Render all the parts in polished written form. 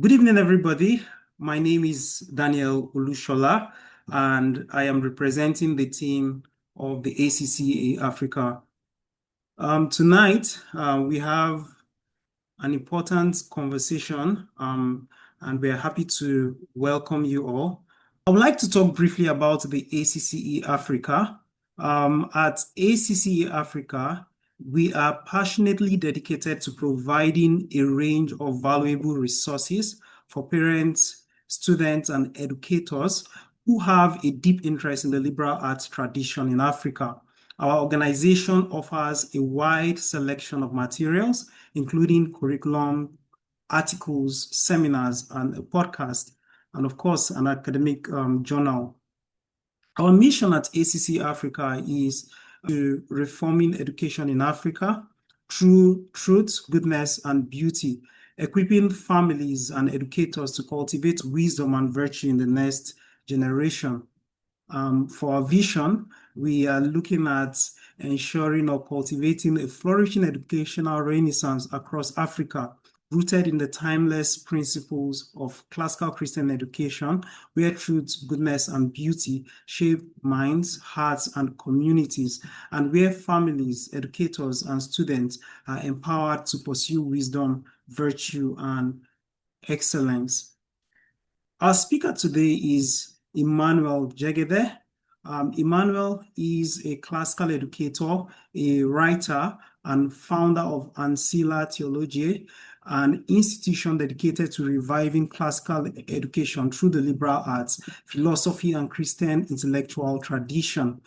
Good evening, everybody. My name is Daniel Olushola, and I am representing the team of the ACCE Africa. Tonight, we have an important conversation, and we are happy to welcome you all. I would like to talk briefly about the ACCE Africa. At ACCE Africa, we are passionately dedicated to providing a range of valuable resources for parents, students, and educators who have a deep interest in the liberal arts tradition in Africa. Our organization offers a wide selection of materials, including curriculum, articles, seminars, and a podcast, and of course, an academic journal. Our mission at ACC Africa is to reforming education in Africa through truth, goodness, and beauty, equipping families and educators to cultivate wisdom and virtue in the next generation. For our vision, we are looking at ensuring or cultivating a flourishing educational renaissance across Africa, rooted in the timeless principles of classical Christian education, where truth, goodness, and beauty shape minds, hearts, and communities, and where families, educators, and students are empowered to pursue wisdom, virtue, and excellence. Our speaker today is Emmanuel Jegede. Emmanuel is a classical educator, a writer, and founder of Ancilla Theologiae, an institution dedicated to reviving classical education through the liberal arts, philosophy, and Christian intellectual tradition.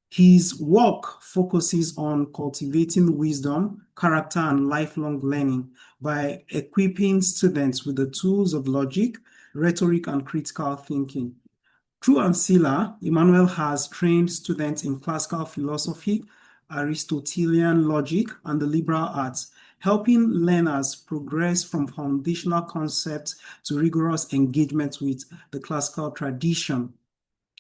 His work focuses on cultivating wisdom, character, and lifelong learning by equipping students with the tools of logic, rhetoric, and critical thinking. Through Ancilla, Emmanuel has trained students in classical philosophy, Aristotelian logic, and the liberal arts, helping learners progress from foundational concepts to rigorous engagement with the classical tradition.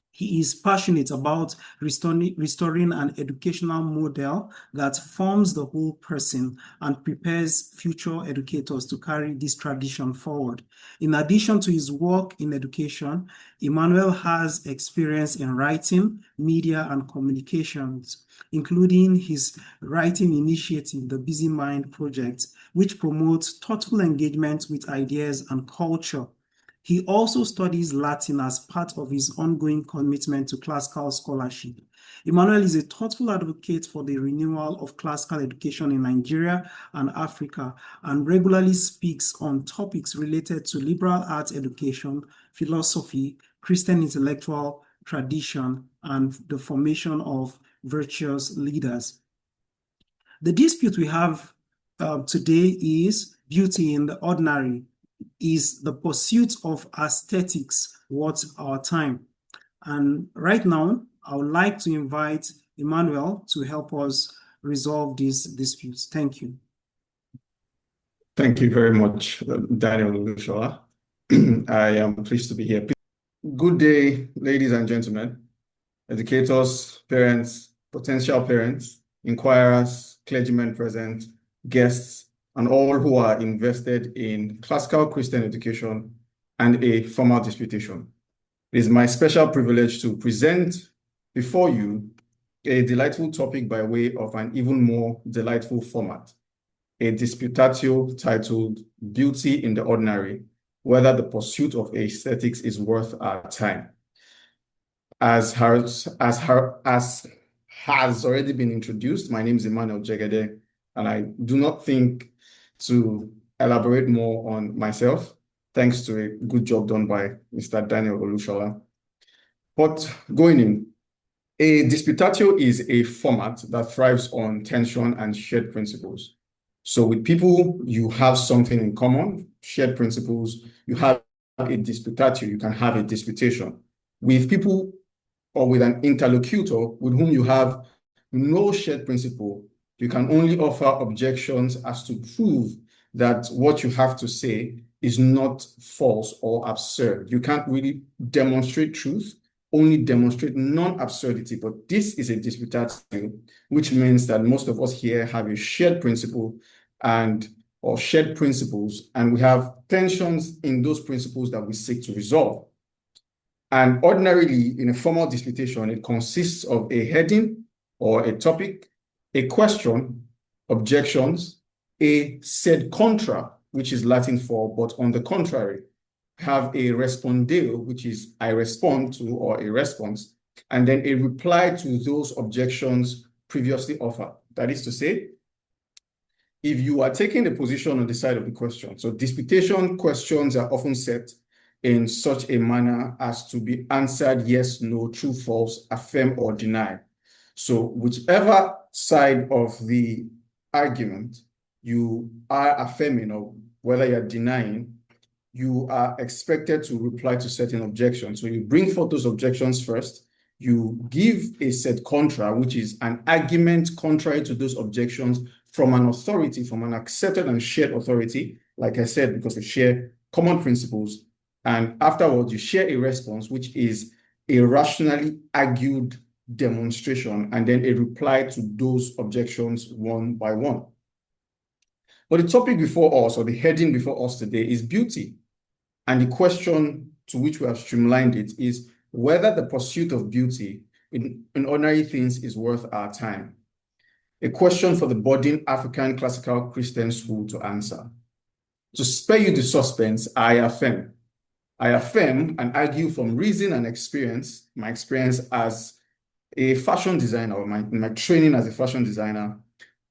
He is passionate about restoring an educational model that forms the whole person and prepares future educators to carry this tradition forward. In addition to his work in education, Emmanuel has experience in writing, media, and communications, including his writing initiative, the Busy Mind Project, which promotes thoughtful engagement with ideas and culture. He also studies Latin as part of his ongoing commitment to classical scholarship. Emmanuel is a thoughtful advocate for the renewal of classical education in Nigeria and Africa, and regularly speaks on topics related to liberal arts education, philosophy, Christian intellectual tradition, and the formation of virtuous leaders. The dispute we have today is beauty in the ordinary. Is the pursuit of aesthetics worth our time? And right now, I would like to invite Emmanuel to help us resolve these disputes. Thank you. Thank you very much, Daniel Olushola. I am pleased to be here. Good day, ladies and gentlemen, educators, parents, potential parents, inquirers, clergymen present, guests, and all who are invested in classical Christian education and a formal disputation. It is my special privilege to present before you a delightful topic by way of an even more delightful format, a disputatio titled Beauty in the Ordinary, Whether the Pursuit of Aesthetics is Worth Our Time. As has already been introduced, my name is Emmanuel Jegede, and I do not think to elaborate more on myself, thanks to a good job done by Mr. Daniel Olushola. But going in, a disputatio is a format that thrives on tension and shared principles. So with people, you have something in common, shared principles, you have a disputatio, you can have a disputation. With people or with an interlocutor with whom you have no shared principle, you can only offer objections as to prove that what you have to say is not false or absurd. You can't really demonstrate truth, only demonstrate non-absurdity. But this is a disputatio, which means that most of us here have a shared principle and or shared principles, and we have tensions in those principles that we seek to resolve. And ordinarily, in a formal disputation, it consists of a heading or a topic, a question, objections, a sed contra, which is Latin for but on the contrary, have a respondeo, which is I respond to or a response, and then a reply to those objections previously offered. That is to say, if you are taking the position on the side of the question, so disputation questions are often set in such a manner as to be answered yes, no, true, false, affirm, or deny. So whichever side of the argument you are affirming or whether you're denying, you are expected to reply to certain objections. So you bring forth those objections first, you give a sed contra, which is an argument contrary to those objections from an authority, from an accepted and shared authority, like I said, because we share common principles. And afterwards, you share a response, which is a rationally argued demonstration, and then a reply to those objections one by one. But the topic before us, or the heading before us today, is beauty. And the question to which we have streamlined it is whether the pursuit of beauty in ordinary things is worth our time. A question for the budding African classical Christian school to answer. To spare you the suspense, I affirm and argue from reason and experience, my experience as a fashion designer, or my training as a fashion designer,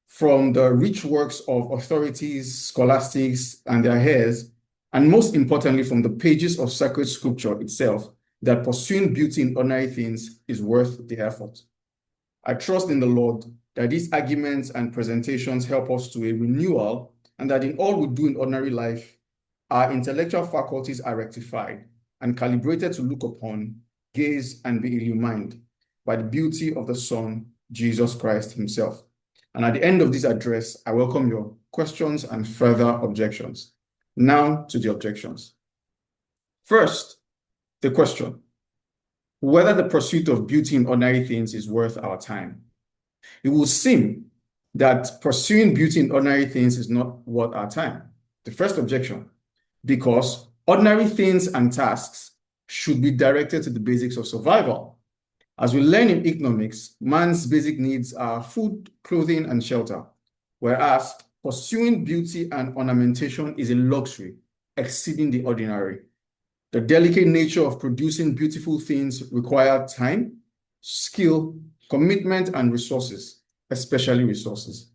from the rich works of authorities, scholastics, and their heirs, and most importantly, from the pages of sacred scripture itself, that pursuing beauty in ordinary things is worth the effort. I trust in the Lord that these arguments and presentations help us to a renewal, and that in all we do in ordinary life, our intellectual faculties are rectified and calibrated to look upon, gaze, and be illumined by the beauty of the Son, Jesus Christ himself. And at the end of this address, I welcome your questions and further objections. Now to the objections. First, the question, whether the pursuit of beauty in ordinary things is worth our time. It will seem that pursuing beauty in ordinary things is not worth our time. The first objection, because ordinary things and tasks should be directed to the basics of survival. As we learn in economics, man's basic needs are food, clothing, and shelter, whereas pursuing beauty and ornamentation is a luxury exceeding the ordinary. The delicate nature of producing beautiful things requires time, skill, commitment, and resources, especially resources.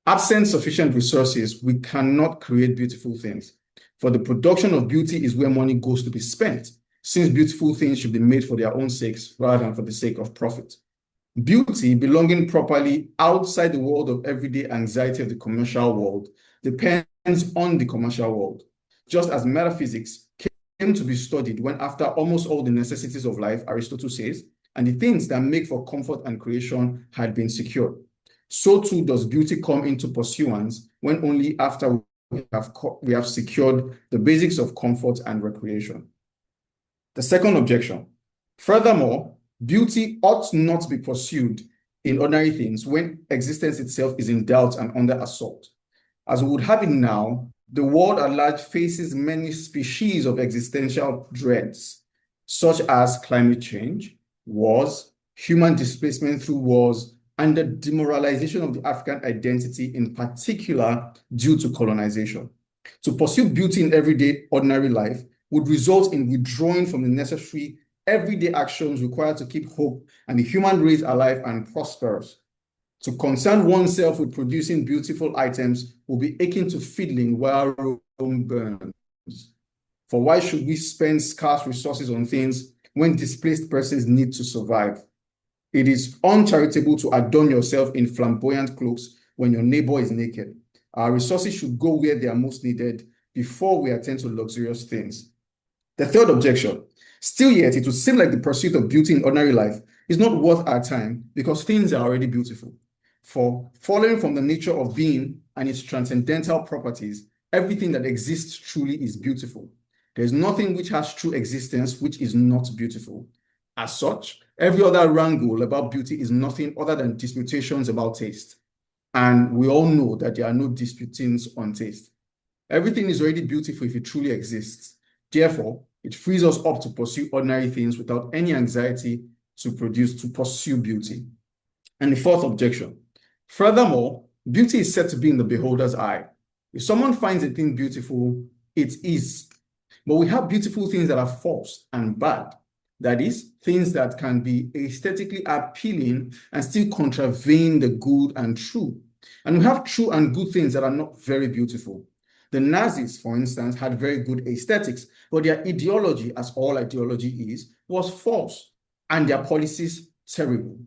Absent sufficient resources, we cannot create beautiful things. For the production of beauty is where money goes to be spent, since beautiful things should be made for their own sakes rather than for the sake of profit. Beauty, belonging properly outside the world of everyday anxiety of the commercial world, depends on the commercial world. Just as metaphysics came to be studied when, after almost all the necessities of life, Aristotle says, and the things that make for comfort and creation had been secured, so too does beauty come into pursuance when only after we have secured the basics of comfort and recreation. The second objection, furthermore, beauty ought not be pursued in ordinary things when existence itself is in doubt and under assault. As we would have it now, the world at large faces many species of existential dreads, such as climate change, wars, human displacement through wars, and the demoralization of the African identity, in particular due to colonization. To pursue beauty in everyday ordinary life would result in withdrawing from the necessary everyday actions required to keep hope and the human race alive and prosperous. To concern oneself with producing beautiful items will be akin to fiddling while Rome burns. For why should we spend scarce resources on things when displaced persons need to survive? It is uncharitable to adorn yourself in flamboyant clothes when your neighbor is naked. Our resources should go where they are most needed before we attend to luxurious things. The third objection, still yet, it would seem like the pursuit of beauty in ordinary life is not worth our time because things are already beautiful. For following from the nature of being and its transcendental properties, everything that exists truly is beautiful. There is nothing which has true existence which is not beautiful. As such, every other wrangle about beauty is nothing other than disputations about taste. And we all know that there are no disputings on taste. Everything is already beautiful if it truly exists. Therefore, it frees us up to pursue ordinary things without any anxiety to pursue beauty. And the fourth objection. Furthermore, beauty is said to be in the beholder's eye. If someone finds a thing beautiful, it is. But we have beautiful things that are false and bad. That is, things that can be aesthetically appealing and still contravene the good and true. And we have true and good things that are not very beautiful. The Nazis, for instance, had very good aesthetics, but their ideology, as all ideology is, was false, and their policies terrible.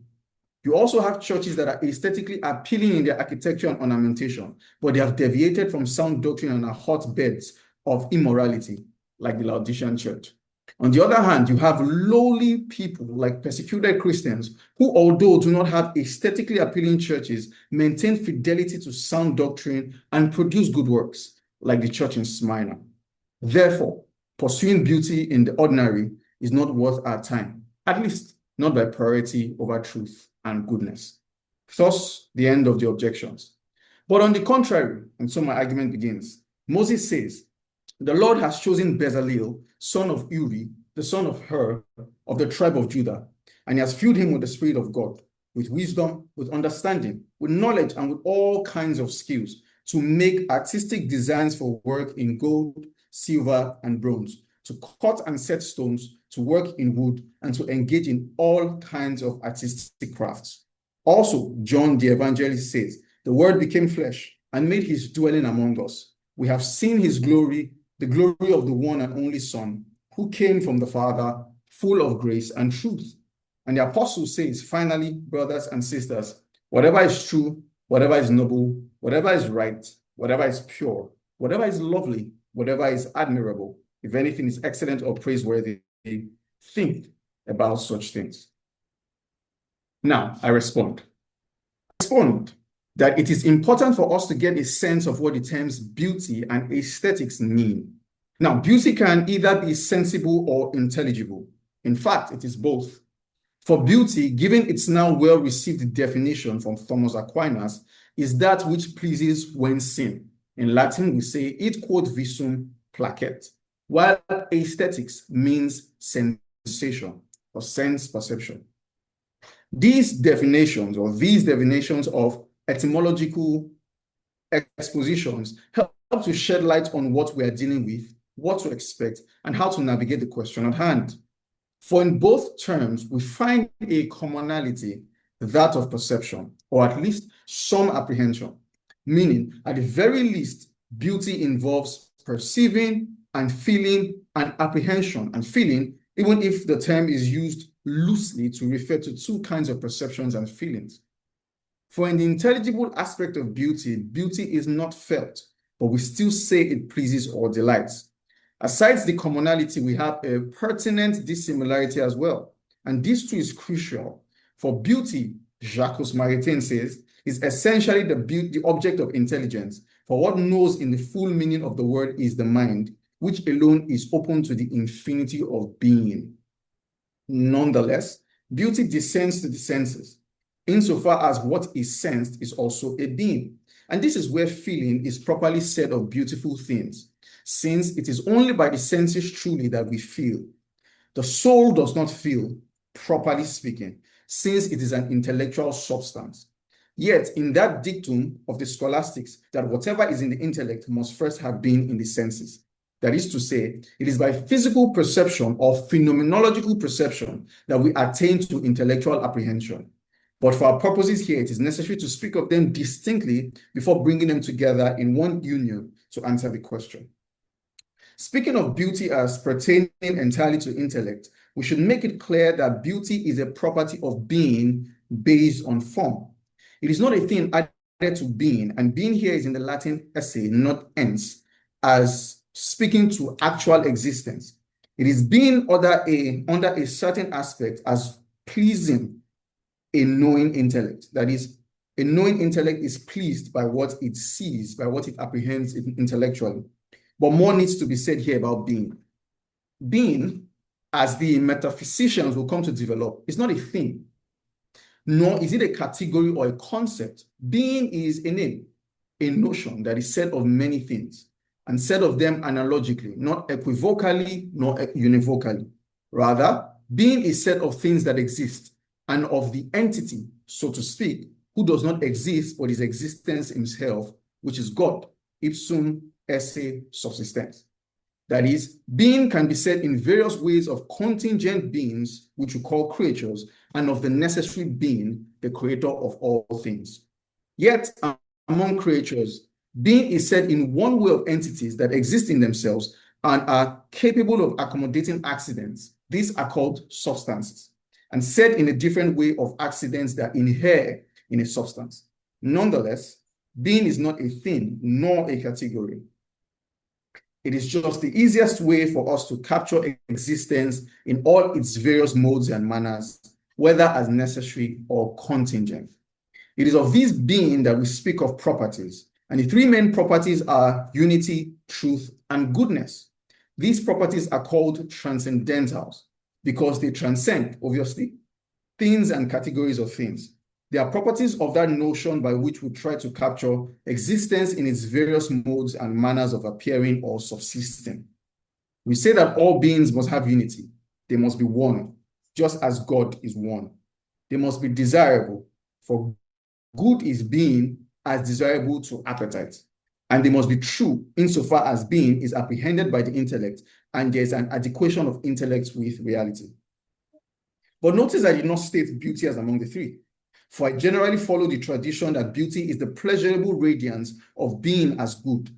You also have churches that are aesthetically appealing in their architecture and ornamentation, but they have deviated from sound doctrine and are hotbeds of immorality, like the Laodicean church. On the other hand, you have lowly people like persecuted Christians who, although do not have aesthetically appealing churches, maintain fidelity to sound doctrine and produce good works, like the church in Smyrna. Therefore, pursuing beauty in the ordinary is not worth our time, at least not by priority over truth and goodness. Thus, the end of the objections. But on the contrary, and so my argument begins, Moses says, the Lord has chosen Bezalel, son of Uri, the son of Hur, of the tribe of Judah, and he has filled him with the Spirit of God, with wisdom, with understanding, with knowledge, and with all kinds of skills, to make artistic designs for work in gold, silver, and bronze, to cut and set stones, to work in wood, and to engage in all kinds of artistic crafts. Also, John the evangelist says, the Word became flesh and made his dwelling among us. We have seen his glory, the glory of the one and only Son, who came from the Father, full of grace and truth. And the apostle says, finally, brothers and sisters, whatever is true, whatever is noble, whatever is right, whatever is pure, whatever is lovely, whatever is admirable, if anything is excellent or praiseworthy, think about such things. Now, I respond that it is important for us to get a sense of what the terms beauty and aesthetics mean. Now, beauty can either be sensible or intelligible. In fact, it is both. For beauty, given its now well-received definition from Thomas Aquinas, is that which pleases when seen. In Latin, we say, id quod visum placet, while aesthetics means sensation or sense perception. These definitions of etymological expositions help to shed light on what we are dealing with, what to expect, and how to navigate the question at hand. For in both terms, we find a commonality, that of perception, or at least some apprehension, meaning at the very least, beauty involves perceiving and feeling and apprehension and feeling, even if the term is used loosely to refer to two kinds of perceptions and feelings. For in the intelligible aspect of beauty, beauty is not felt, but we still say it pleases or delights. Aside the commonality, we have a pertinent dissimilarity as well. And this too is crucial. For beauty, Jacques Maritain says, is essentially the object of intelligence. For what knows in the full meaning of the word is the mind, which alone is open to the infinity of being. Nonetheless, beauty descends to the senses, insofar as what is sensed is also a being. And this is where feeling is properly said of beautiful things, since it is only by the senses truly that we feel. The soul does not feel, properly speaking, since it is an intellectual substance. Yet, in that dictum of the scholastics, that whatever is in the intellect must first have been in the senses. That is to say, it is by physical perception or phenomenological perception that we attain to intellectual apprehension. But for our purposes here, it is necessary to speak of them distinctly before bringing them together in one union to answer the question. Speaking of beauty as pertaining entirely to intellect, we should make it clear that beauty is a property of being based on form. It is not a thing added to being, and being here is in the Latin esse, not ens, as speaking to actual existence. It is being under a certain aspect as pleasing a knowing intellect. That is, a knowing intellect is pleased by what it sees, by what it apprehends intellectually. But more needs to be said here about being. Being, as the metaphysicians will come to develop, is not a thing, nor is it a category or a concept. Being is a name, a notion that is said of many things. and said of them analogically, not equivocally, nor univocally. Rather, being is said of things that exist, and of the entity, so to speak, who does not exist but is existence himself, which is God, ipsum esse subsistens. That is, being can be said in various ways of contingent beings, which we call creatures, and of the necessary being, the creator of all things. Yet, among creatures, being is said in one way of entities that exist in themselves and are capable of accommodating accidents. These are called substances, and said in a different way of accidents that inhere in a substance. Nonetheless, being is not a thing nor a category. It is just the easiest way for us to capture existence in all its various modes and manners, whether as necessary or contingent. It is of this being that we speak of properties, and the three main properties are unity, truth, and goodness. These properties are called transcendentals because they transcend, obviously, things and categories of things. They are properties of that notion by which we try to capture existence in its various modes and manners of appearing or subsisting. We say that all beings must have unity. They must be one, just as God is one. They must be desirable, for good is being as desirable to appetite. And they must be true insofar as being is apprehended by the intellect and there is an adequation of intellect with reality. But notice I did not state beauty as among the three, for I generally follow the tradition that beauty is the pleasurable radiance of being as good.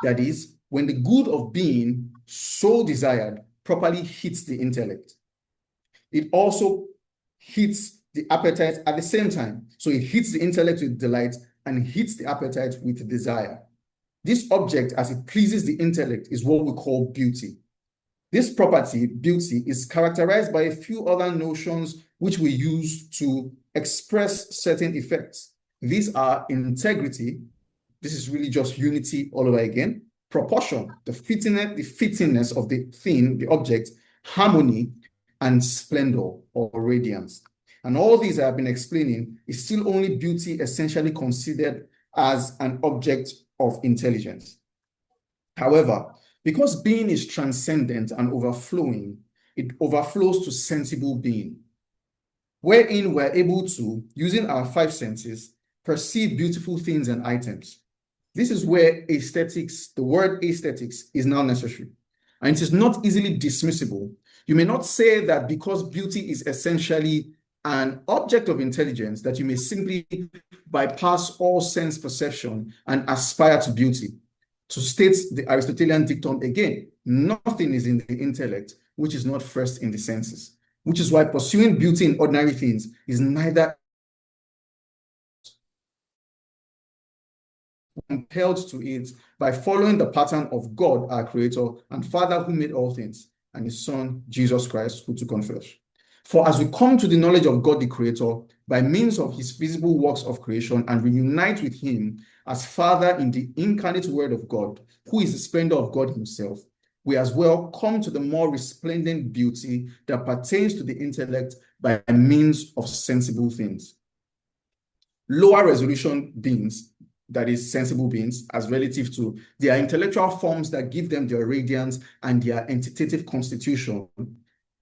That is, when the good of being, so desired, properly hits the intellect. It also hits the appetite at the same time. So it hits the intellect with delight and hits the appetite with desire. This object, as it pleases the intellect, is what we call beauty. This property, beauty, is characterized by a few other notions which we use to express certain effects. These are integrity. This is really just unity all over again. Proportion, the fittingness of the thing, the object, harmony, and splendor or radiance. And all these I have been explaining is still only beauty essentially considered as an object of intelligence. However, because being is transcendent and overflowing, it overflows to sensible being, wherein we're able to, using our five senses, perceive beautiful things and items. This is where aesthetics, the word aesthetics, is now necessary. And it is not easily dismissible. You may not say that because beauty is essentially an object of intelligence, that you may simply bypass all sense perception and aspire to beauty. To state the Aristotelian dictum again, nothing is in the intellect which is not first in the senses, which is why pursuing beauty in ordinary things is neither compelled to it by following the pattern of God, our Creator and Father who made all things, and His Son, Jesus Christ, who took on flesh. For as we come to the knowledge of God the Creator by means of His visible works of creation and reunite with Him as Father in the incarnate Word of God, who is the splendor of God Himself, we as well come to the more resplendent beauty that pertains to the intellect by means of sensible things. Lower resolution beings, that is sensible beings, as relative to their intellectual forms that give them their radiance and their entitative constitution,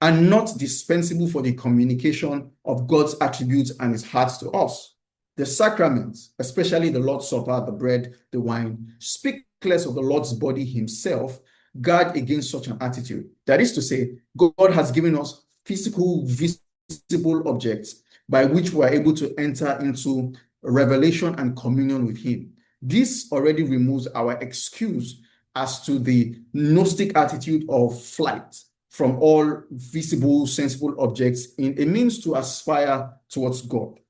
are not dispensable for the communication of God's attributes and His heart to us. The sacraments, especially the Lord's Supper, the bread, the wine, speak less of the Lord's body Himself, guard against such an attitude. That is to say, God has given us physical, visible objects by which we are able to enter into revelation and communion with Him. This already removes our excuse as to the Gnostic attitude of flight from all visible, sensible objects in a means to aspire towards God.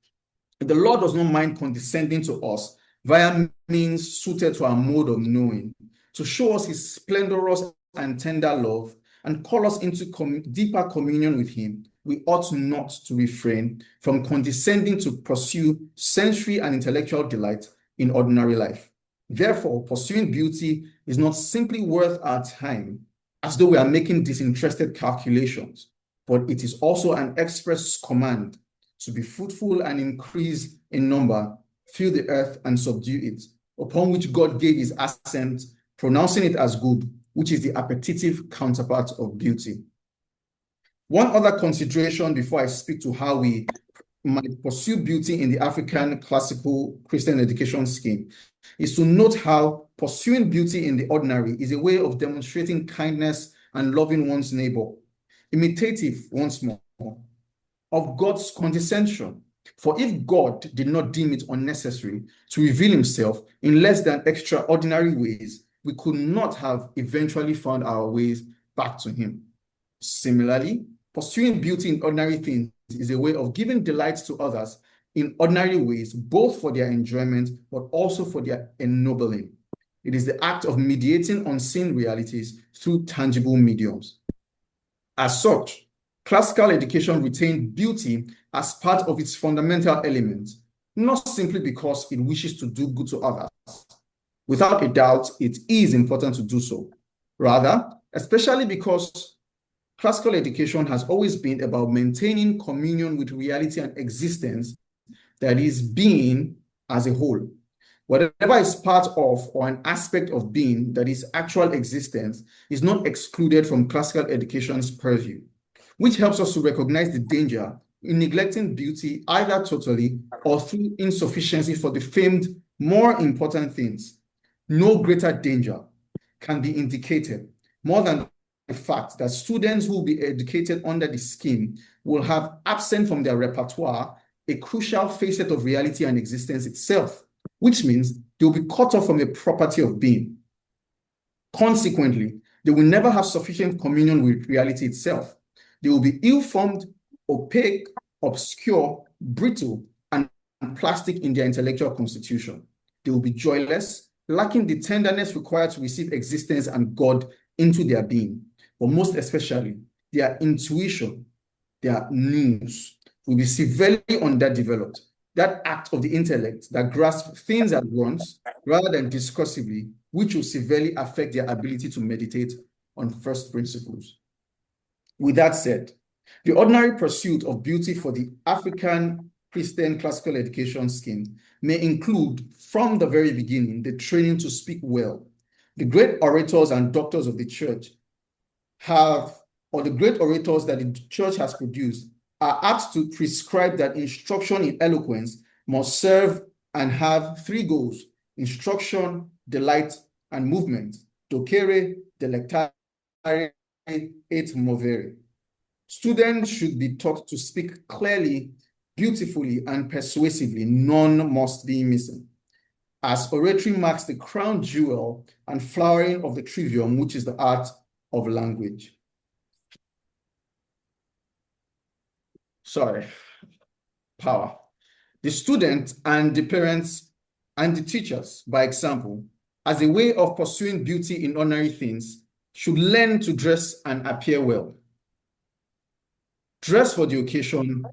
The Lord does not mind condescending to us via means suited to our mode of knowing, to show us His splendorous and tender love and call us into deeper communion with Him. We ought not to refrain from condescending to pursue sensory and intellectual delight in ordinary life. Therefore, pursuing beauty is not simply worth our time, as though we are making disinterested calculations, but it is also an express command to be fruitful and increase in number, fill the earth and subdue it, upon which God gave His assent pronouncing it as good, which is the appetitive counterpart of beauty. One other consideration before I speak to how we might pursue beauty in the African classical Christian education scheme is to note how pursuing beauty in the ordinary is a way of demonstrating kindness and loving one's neighbor, imitative, once more, of God's condescension. For if God did not deem it unnecessary to reveal himself in less than extraordinary ways, we could not have eventually found our ways back to him. Similarly, pursuing beauty in ordinary things is a way of giving delight to others in ordinary ways, both for their enjoyment, but also for their ennobling. It is the act of mediating unseen realities through tangible mediums. As such, classical education retained beauty as part of its fundamental element, not simply because it wishes to do good to others. Without a doubt, it is important to do so. Rather, especially because classical education has always been about maintaining communion with reality and existence, that is, being as a whole. Whatever is part of or an aspect of being, that is actual existence, is not excluded from classical education's purview, which helps us to recognize the danger in neglecting beauty either totally or through insufficiency for the famed more important things. No greater danger can be indicated more than the fact that students who will be educated under the scheme will have absent from their repertoire a crucial facet of reality and existence itself, which means they will be cut off from the property of being. Consequently, they will never have sufficient communion with reality itself. They will be ill-formed, opaque, obscure, brittle, and plastic in their intellectual constitution. They will be joyless, lacking the tenderness required to receive existence and God into their being. But most especially, their intuition, their nous, will be severely underdeveloped. That act of the intellect that grasps things at once rather than discursively, which will severely affect their ability to meditate on first principles. With that said, the ordinary pursuit of beauty for the African Christian classical education scheme may include, from the very beginning, the training to speak well. The great orators and doctors of the church the great orators that the church has produced are apt to prescribe that instruction in eloquence must serve and have three goals: instruction, delight, and movement. Docere, delectare, et movere. Students should be taught to speak clearly, beautifully, and persuasively. None must be missing, as oratory marks the crown jewel and flowering of the trivium, which is the art of language. Power. The student and the parents and the teachers, by example, as a way of pursuing beauty in ordinary things, should learn to dress and appear well. Dress for the occasion,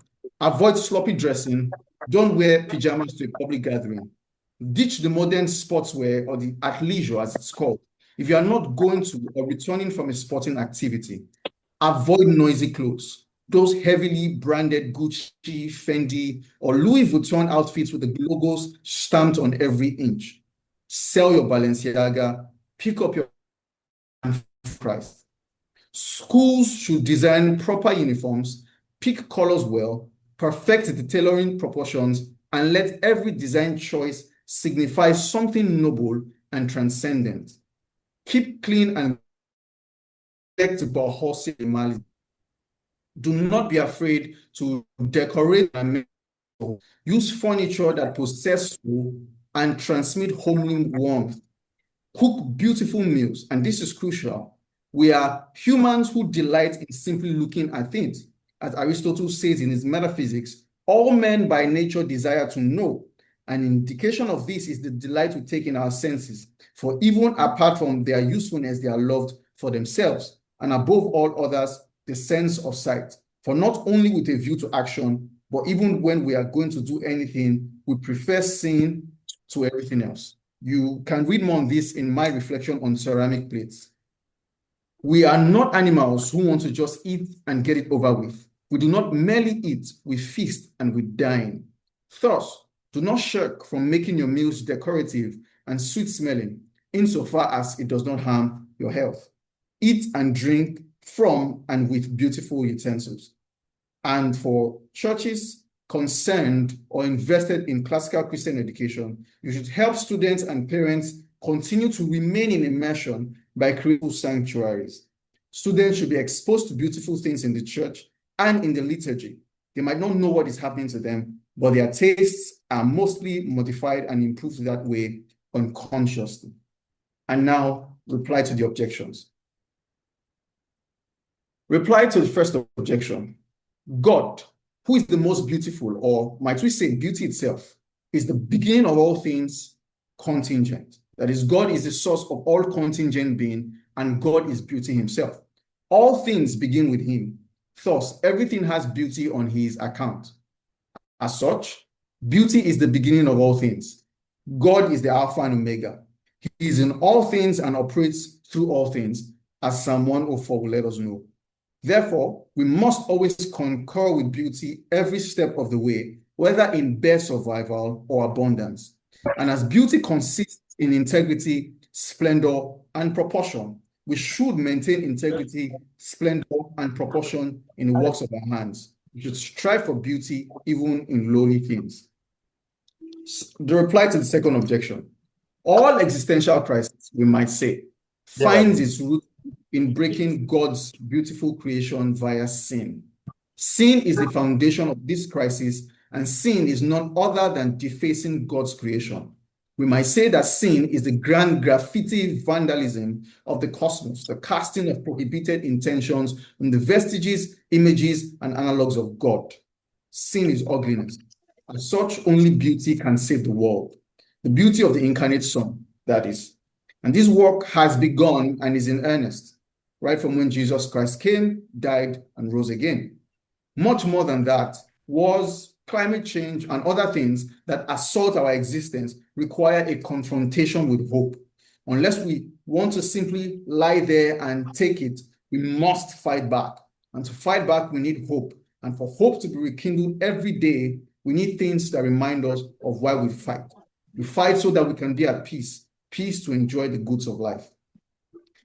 avoid sloppy dressing, don't wear pajamas to a public gathering. Ditch the modern sportswear, or the athleisure as it's called, if you are not going to or returning from a sporting activity. Avoid noisy clothes. Those heavily branded Gucci, Fendi, or Louis Vuitton outfits with the logos stamped on every inch. Sell your Balenciaga, pick up your price. Schools should design proper uniforms, pick colors well, perfect the tailoring proportions, and let every design choice signify something noble and transcendent. Keep clean and do not be afraid to decorate and use furniture that possess and transmit homely warmth. Cook beautiful meals, and this is crucial. We are humans who delight in simply looking at things. As Aristotle says in his Metaphysics, all men by nature desire to know. An indication of this is the delight we take in our senses, for even apart from their usefulness, they are loved for themselves, and above all others, the sense of sight. For not only with a view to action, but even when we are going to do anything, we prefer seeing to everything else. You can read more on this in my reflection on ceramic plates. We are not animals who want to just eat and get it over with. We do not merely eat, we feast and we dine. Thus, do not shirk from making your meals decorative and sweet-smelling. insofar as it does not harm your health. Eat and drink from and with beautiful utensils. And for churches concerned or invested in classical Christian education, you should help students and parents continue to remain in immersion by creating sanctuaries. Students should be exposed to beautiful things in the church and in the liturgy. They might not know what is happening to them, but their tastes are mostly modified and improved that way unconsciously. And now, reply to the objections. Reply to the first objection. God, who is the most beautiful, or might we say beauty itself, is the beginning of all things contingent. That is, God is the source of all contingent being, and God is beauty himself. All things begin with him. Thus, everything has beauty on his account. As such, beauty is the beginning of all things. God is the Alpha and Omega. He is in all things and operates through all things, as Psalm 104 will let us know. Therefore, we must always concur with beauty every step of the way, whether in bare survival or abundance. And as beauty consists in integrity, splendor, and proportion, we should maintain integrity, splendor, and proportion in the works of our hands. We should strive for beauty even in lowly things. The reply to the second objection. All existential crisis, we might say, finds its root in breaking God's beautiful creation via sin. Sin is the foundation of this crisis, and sin is none other than defacing God's creation. We might say that sin is the grand graffiti vandalism of the cosmos, the casting of prohibited intentions on the vestiges, images, and analogs of God. Sin is ugliness. As such, only beauty can save the world. The beauty of the incarnate Son, that is. And this work has begun and is in earnest, right from when Jesus Christ came, died, and rose again. Much more than that, wars, climate change, and other things that assault our existence require a confrontation with hope. Unless we want to simply lie there and take it, we must fight back. And to fight back, we need hope. And for hope to be rekindled every day, we need things that remind us of why we fight. We fight so that we can be at peace, peace to enjoy the goods of life.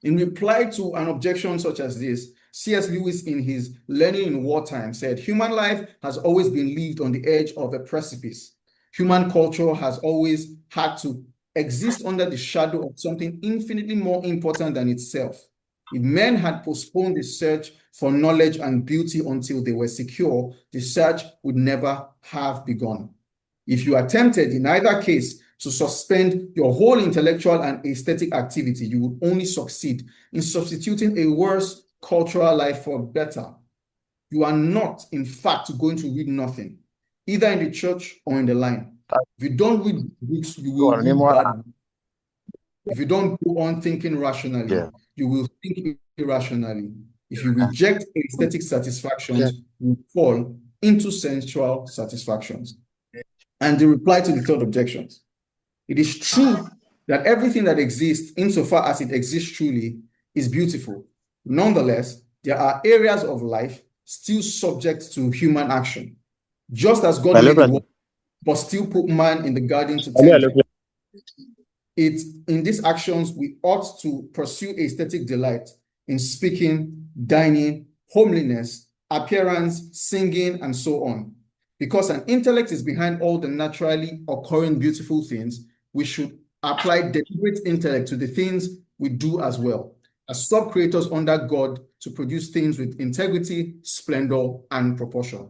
In reply to an objection such as this, C.S. Lewis, in his Learning in Wartime, said, human life has always been lived on the edge of a precipice. Human culture has always had to exist under the shadow of something infinitely more important than itself. If men had postponed the search for knowledge and beauty until they were secure, the search would never have begun. If you are tempted in either case to suspend your whole intellectual and aesthetic activity, you will only succeed in substituting a worse cultural life for better. You are not, in fact, going to read nothing, either in the church or in the line. If you don't read books, you will read bad. If you don't go on thinking rationally, you will think irrationally. If you reject aesthetic satisfactions, you fall into sensual satisfactions. And the reply to the third objection. It is true that everything that exists, insofar as it exists truly, is beautiful. Nonetheless, there are areas of life still subject to human action. Just as God made the world, but still put man in the garden to tend it. In these actions, we ought to pursue aesthetic delight in speaking, dining, homeliness, appearance, singing, and so on. Because an intellect is behind all the naturally occurring beautiful things, we should apply deliberate intellect to the things we do as well, as sub-creators under God to produce things with integrity, splendor, and proportion.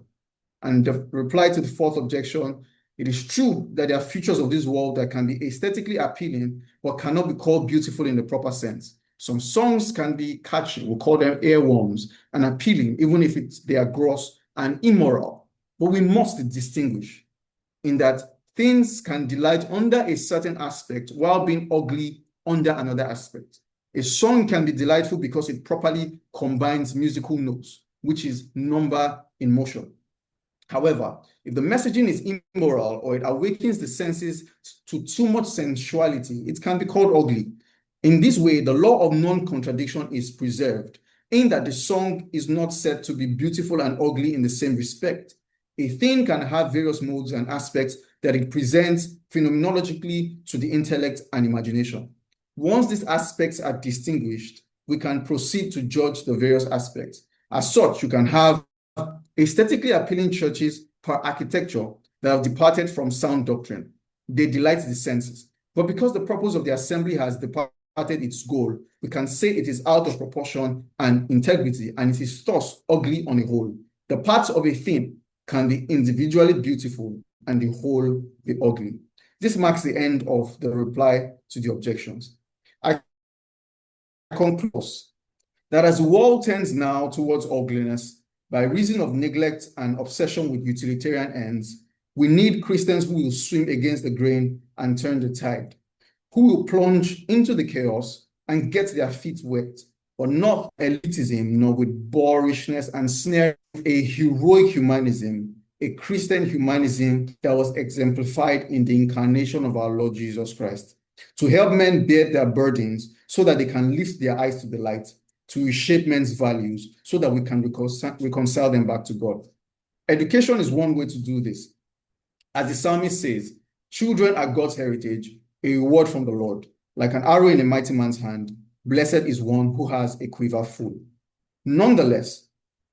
And the reply to the fourth objection, it is true that there are features of this world that can be aesthetically appealing, but cannot be called beautiful in the proper sense. Some songs can be catchy, we'll call them earworms, and appealing, even if they are gross and immoral. But we must distinguish in that things can delight under a certain aspect while being ugly under another aspect. A song can be delightful because it properly combines musical notes, which is number in motion. However, if the messaging is immoral or it awakens the senses to too much sensuality, it can be called ugly. In this way, the law of non-contradiction is preserved, in that the song is not said to be beautiful and ugly in the same respect. A thing can have various modes and aspects that it presents phenomenologically to the intellect and imagination. Once these aspects are distinguished, we can proceed to judge the various aspects. As such, you can have aesthetically appealing churches per architecture that have departed from sound doctrine. They delight the senses. But because the purpose of the assembly has departed its goal, we can say it is out of proportion and integrity, and it is thus ugly on a whole. The parts of a thing can be individually beautiful and the whole be ugly. This marks the end of the reply to the objections. I conclude that as the world tends now towards ugliness, by reason of neglect and obsession with utilitarian ends, we need Christians who will swim against the grain and turn the tide, who will plunge into the chaos and get their feet wet, but not elitism, nor with boorishness and snare, a heroic humanism, a Christian humanism that was exemplified in the incarnation of our Lord Jesus Christ, to help men bear their burdens so that they can lift their eyes to the light, to reshape men's values so that we can reconcile them back to God. Education is one way to do this. As the psalmist says, children are God's heritage, a reward from the Lord. Like an arrow in a mighty man's hand, blessed is one who has a quiver full. Nonetheless,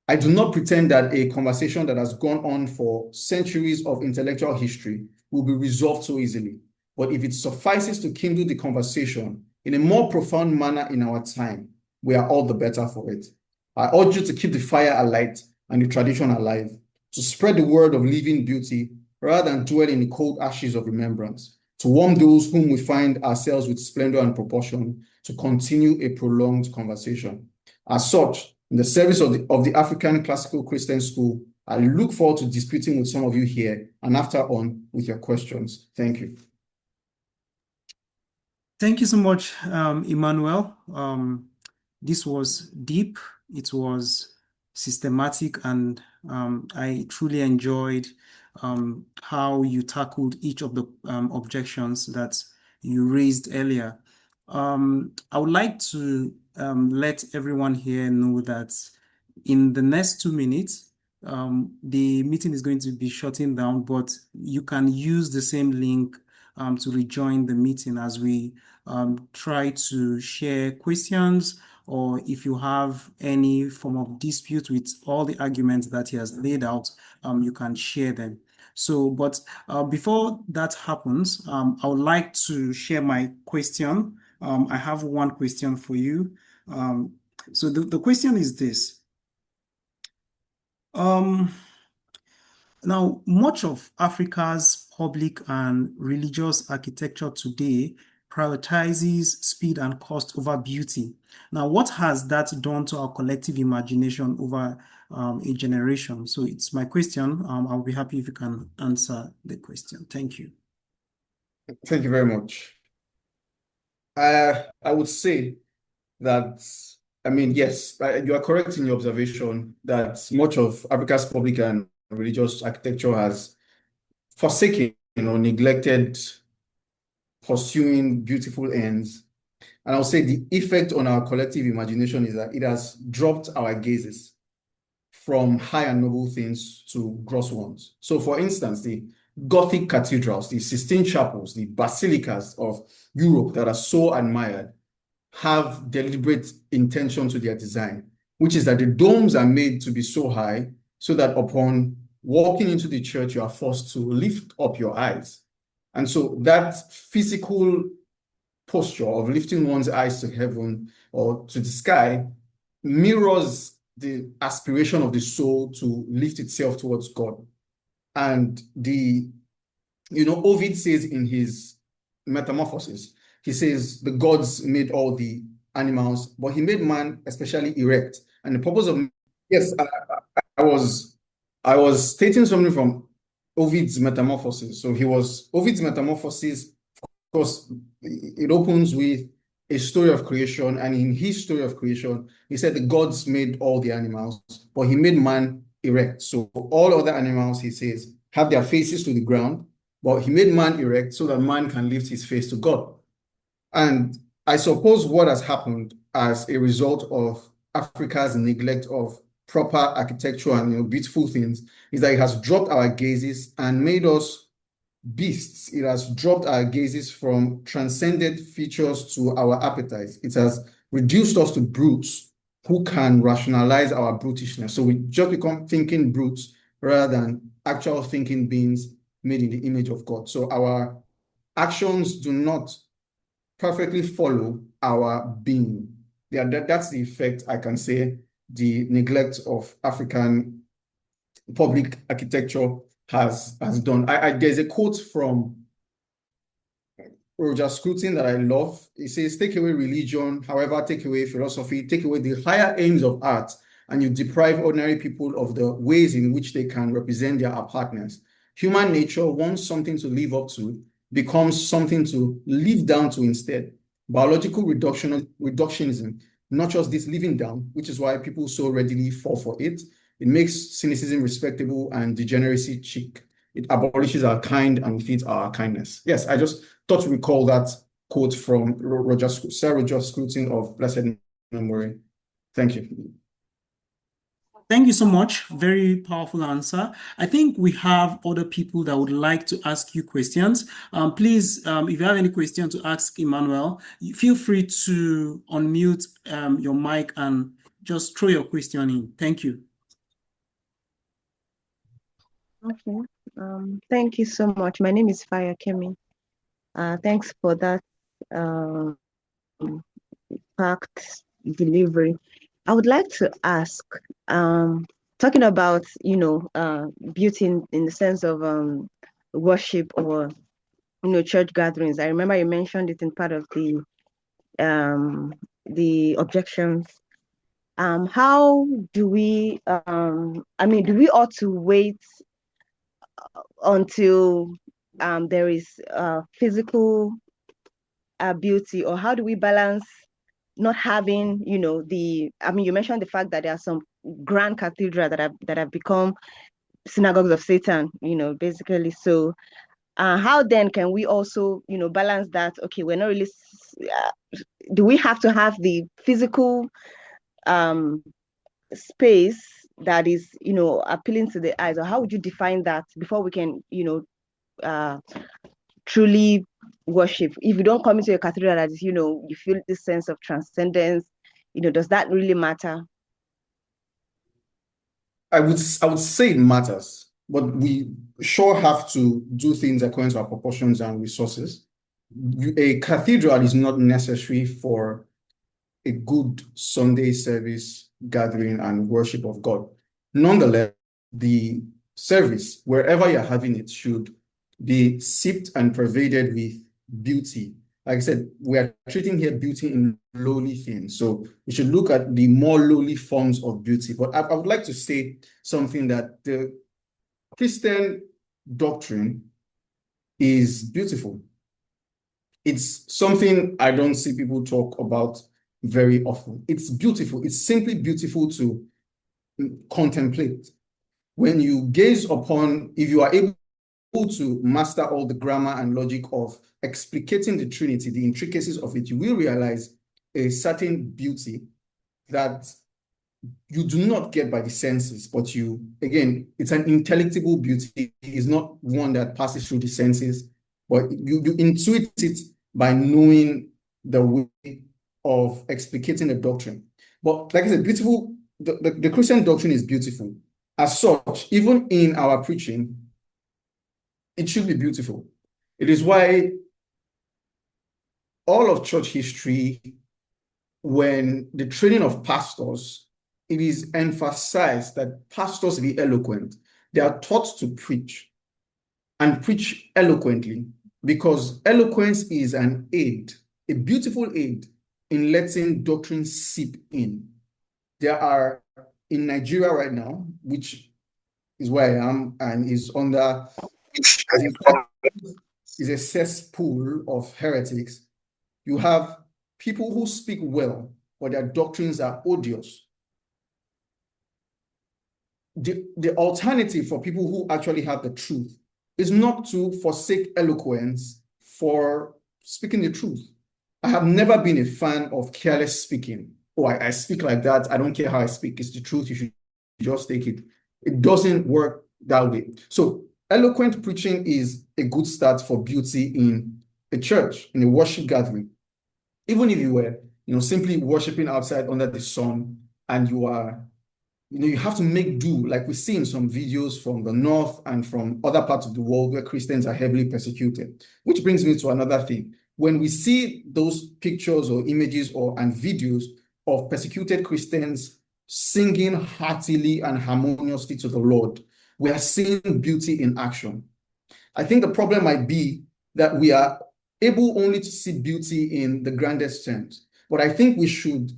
I do not pretend that a conversation that has gone on for centuries of intellectual history will be resolved so easily. But if it suffices to kindle the conversation in a more profound manner in our time, we are all the better for it. I urge you to keep the fire alight and the tradition alive, to spread the word of living beauty rather than dwell in the cold ashes of remembrance, to warm those whom we find ourselves with splendor and proportion, to continue a prolonged conversation. As such, in the service of the African Classical Christian School, I look forward to disputing with some of you here and after on with your questions. Thank you. Thank you so much, Emmanuel. This was deep, it was systematic, and I truly enjoyed how you tackled each of the objections that you raised earlier. I would like to let everyone here know that in the next 2 minutes, the meeting is going to be shutting down, but you can use the same link to rejoin the meeting as we try to share questions, or if you have any form of dispute with all the arguments that he has laid out, you can share them. So, but before that happens, I would like to share my question. I have one question for you. So the question is this. Now, much of Africa's public and religious architecture today prioritizes speed and cost over beauty. Now, what has that done to our collective imagination over a generation? So it's my question. I'll be happy if you can answer the question. Thank you. Thank you very much. I would say that, I mean, yes, you are correct in your observation that much of Africa's public and religious architecture has forsaken or neglected pursuing beautiful ends. And I'll say the effect on our collective imagination is that it has dropped our gazes from high and noble things to gross ones. So for instance, the Gothic cathedrals, the Sistine chapels, the basilicas of Europe that are so admired have deliberate intention to their design, which is that the domes are made to be so high so that upon walking into the church, you are forced to lift up your eyes. And so that physical posture of lifting one's eyes to heaven or to the sky mirrors the aspiration of the soul to lift itself towards God. And Ovid says in his Metamorphosis, he says the gods made all the animals, but he made man especially erect. And the purpose of, yes, I was stating something from Ovid's Metamorphosis. So Ovid's Metamorphosis, of course, it opens with a story of creation. And in his story of creation, he said the gods made all the animals, but he made man erect. So all other animals, he says, have their faces to the ground, but he made man erect so that man can lift his face to God. And I suppose what has happened as a result of Africa's neglect of proper architecture and beautiful things is that it has dropped our gazes and made us beasts. It has dropped our gazes from transcendent features to our appetites. It has reduced us to brutes who can rationalize our brutishness. So we just become thinking brutes rather than actual thinking beings made in the image of God. So our actions do not perfectly follow our being. That's the effect, I can say, the neglect of African public architecture has done. There's a quote from Roger Scruton that I love. He says, take away religion, however, take away philosophy, take away the higher aims of art, and you deprive ordinary people of the ways in which they can represent their apartness. Human nature wants something to live up to, becomes something to live down to instead. Biological reductionism nurtures this living down, which is why people so readily fall for it. It makes cynicism respectable and degeneracy chic. It abolishes our kind and with it our kindness. Yes, I just thought to recall that quote from Sir Roger Scruton of blessed memory. Thank you. Thank you so much. Very powerful answer. I think we have other people that would like to ask you questions. Please, if you have any question to ask Emmanuel, feel free to unmute your mic and just throw your question in. Thank you. Okay. Thank you so much. My name is Faya Kemi. Thanks for that packed delivery. I would like to ask, talking about, beauty in the sense of worship or, church gatherings. I remember you mentioned it in part of the objections. How do we, do we ought to wait until there is physical beauty, or how do we balance not having, you mentioned the fact that there are some grand cathedrals that have become synagogues of Satan, basically. So how then can we also, balance that? Okay, we're not really, do we have to have the physical space that is, appealing to the eyes, or how would you define that before we can, truly worship? If you don't come into a cathedral that is, you feel this sense of transcendence, does that really matter? I would say it matters, but we sure have to do things according to our proportions and resources. A cathedral is not necessary for a good Sunday service gathering and worship of God. Nonetheless, the service, wherever you're having it, should be sipped and pervaded with beauty. Like I said, we are treating here beauty in lowly things. So we should look at the more lowly forms of beauty. But I would like to say something, that the Christian doctrine is beautiful. It's something I don't see people talk about very often. It's beautiful. It's simply beautiful to contemplate. When you gaze upon, if you are able to master all the grammar and logic of explicating the Trinity, the intricacies of it, you will realize a certain beauty that you do not get by the senses, but again, it's an intelligible beauty. It's not one that passes through the senses, but you intuit it by knowing the way of explicating the doctrine. But like I said, beautiful, the Christian doctrine is beautiful. As such, even in our preaching, it should be beautiful. It is why all of church history, when the training of pastors, it is emphasized that pastors be eloquent. They are taught to preach and preach eloquently, because eloquence is an aid, a beautiful aid in letting doctrine seep in. There are, in Nigeria right now, which is where I am, and is under, is a cesspool of heretics. You have people who speak well, but their doctrines are odious. The alternative for people who actually have the truth is not to forsake eloquence for speaking the truth. I have never been a fan of careless speaking. Oh, I speak like that. I don't care how I speak. It's the truth. You should just take it. It doesn't work that way. So eloquent preaching is a good start for beauty in a church, in a worship gathering. Even if you were, simply worshiping outside under the sun, and you have to make do, like we see in some videos from the north and from other parts of the world where Christians are heavily persecuted. Which brings me to another thing. When we see those pictures or images and videos of persecuted Christians singing heartily and harmoniously to the Lord, we are seeing beauty in action. I think the problem might be that we are able only to see beauty in the grandest terms. But I think we should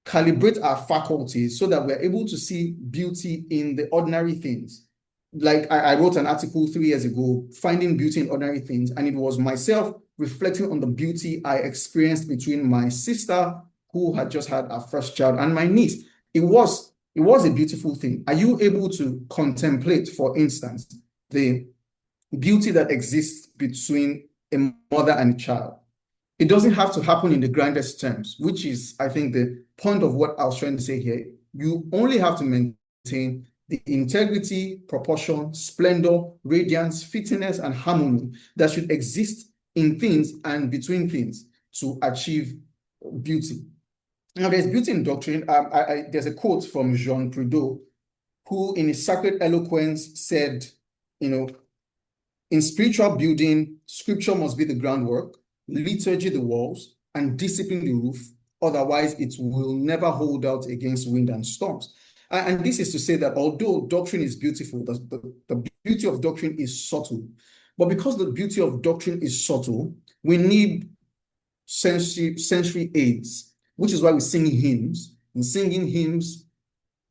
calibrate our faculties so that we're able to see beauty in the ordinary things. Like I wrote an article 3 years ago, Finding Beauty in Ordinary Things, and it was myself reflecting on the beauty I experienced between my sister, who had just had her first child, and my niece. It was a beautiful thing. Are you able to contemplate, for instance, the beauty that exists between a mother and a child? It doesn't have to happen in the grandest terms, which is, I think, the point of what I was trying to say here. You only have to maintain the integrity, proportion, splendor, radiance, fitness, and harmony that should exist in things and between things to achieve beauty. Now, there's beauty in doctrine. There's a quote from Jean Trudeau, who in his Sacred Eloquence said, in spiritual building, scripture must be the groundwork, liturgy the walls, and discipline the roof. Otherwise, it will never hold out against wind and storms. And this is to say that although doctrine is beautiful, the beauty of doctrine is subtle. But because the beauty of doctrine is subtle, we need sensory aids, which is why we sing hymns. In singing hymns,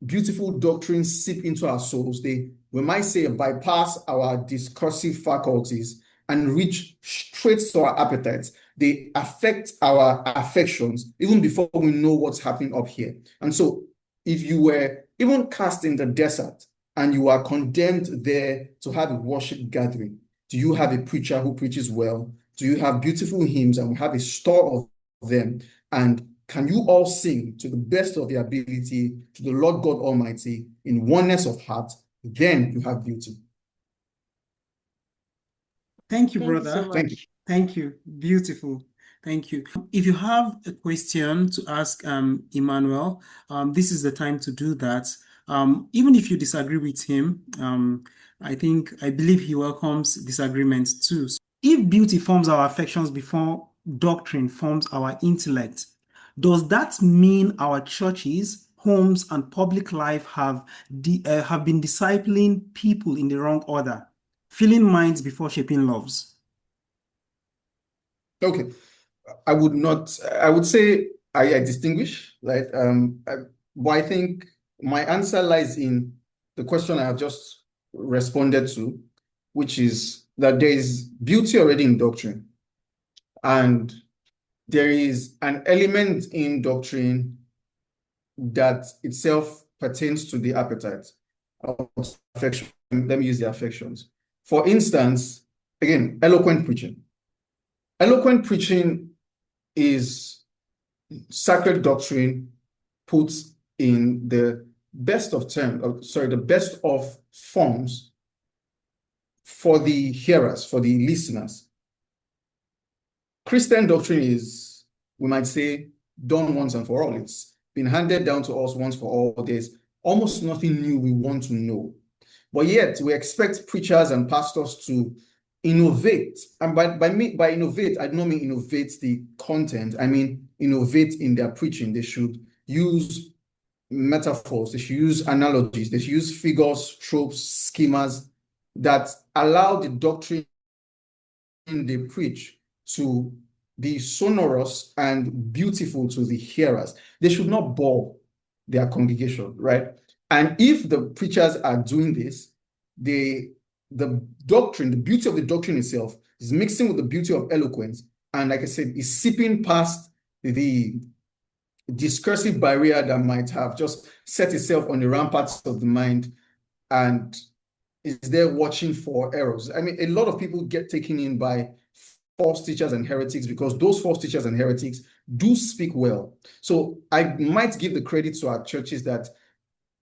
beautiful doctrines seep into our souls. We might say, bypass our discursive faculties and reach straight to our appetites. They affect our affections even before we know what's happening up here. And so if you were even cast in the desert and you are condemned there to have a worship gathering, do you have a preacher who preaches well? Do you have beautiful hymns and we have a store of them? And can you all sing to the best of your ability to the Lord God Almighty in oneness of heart? Then you have beauty. Thank you, Thank you brother. so Thank you. much. Thank you. Beautiful. Thank you. If you have a question to ask Emmanuel, this is the time to do that. Even if you disagree with him, I believe he welcomes disagreements too. If beauty forms our affections before doctrine forms our intellect, does that mean our churches, homes, and public life have been discipling people in the wrong order, filling minds before shaping loves? Okay. I would say I distinguish, right? But I think my answer lies in the question I have just responded to, which is that there is beauty already in doctrine. And there is an element in doctrine that itself pertains to the appetite of affection. Let me use the affections. For instance, again, eloquent preaching. Eloquent preaching is sacred doctrine put in the best of forms for the hearers, for the listeners. Christian doctrine is, we might say, done once and for all. It's been handed down to us once for all. There's almost nothing new we want to know. But yet we expect preachers and pastors to innovate. And by innovate, I don't mean innovate the content. I mean innovate in their preaching. They should use metaphors. They should use analogies. They should use figures, tropes, schemas that allow the doctrine they preach to be sonorous and beautiful to the hearers. They should not bore their congregation, right? And if the preachers are doing this, the doctrine, the beauty of the doctrine itself is mixing with the beauty of eloquence. And like I said, is seeping past the discursive barrier that might have just set itself on the ramparts of the mind and is there watching for errors. I mean, a lot of people get taken in by false teachers and heretics because those false teachers and heretics do speak well. So I might give the credit to our churches that,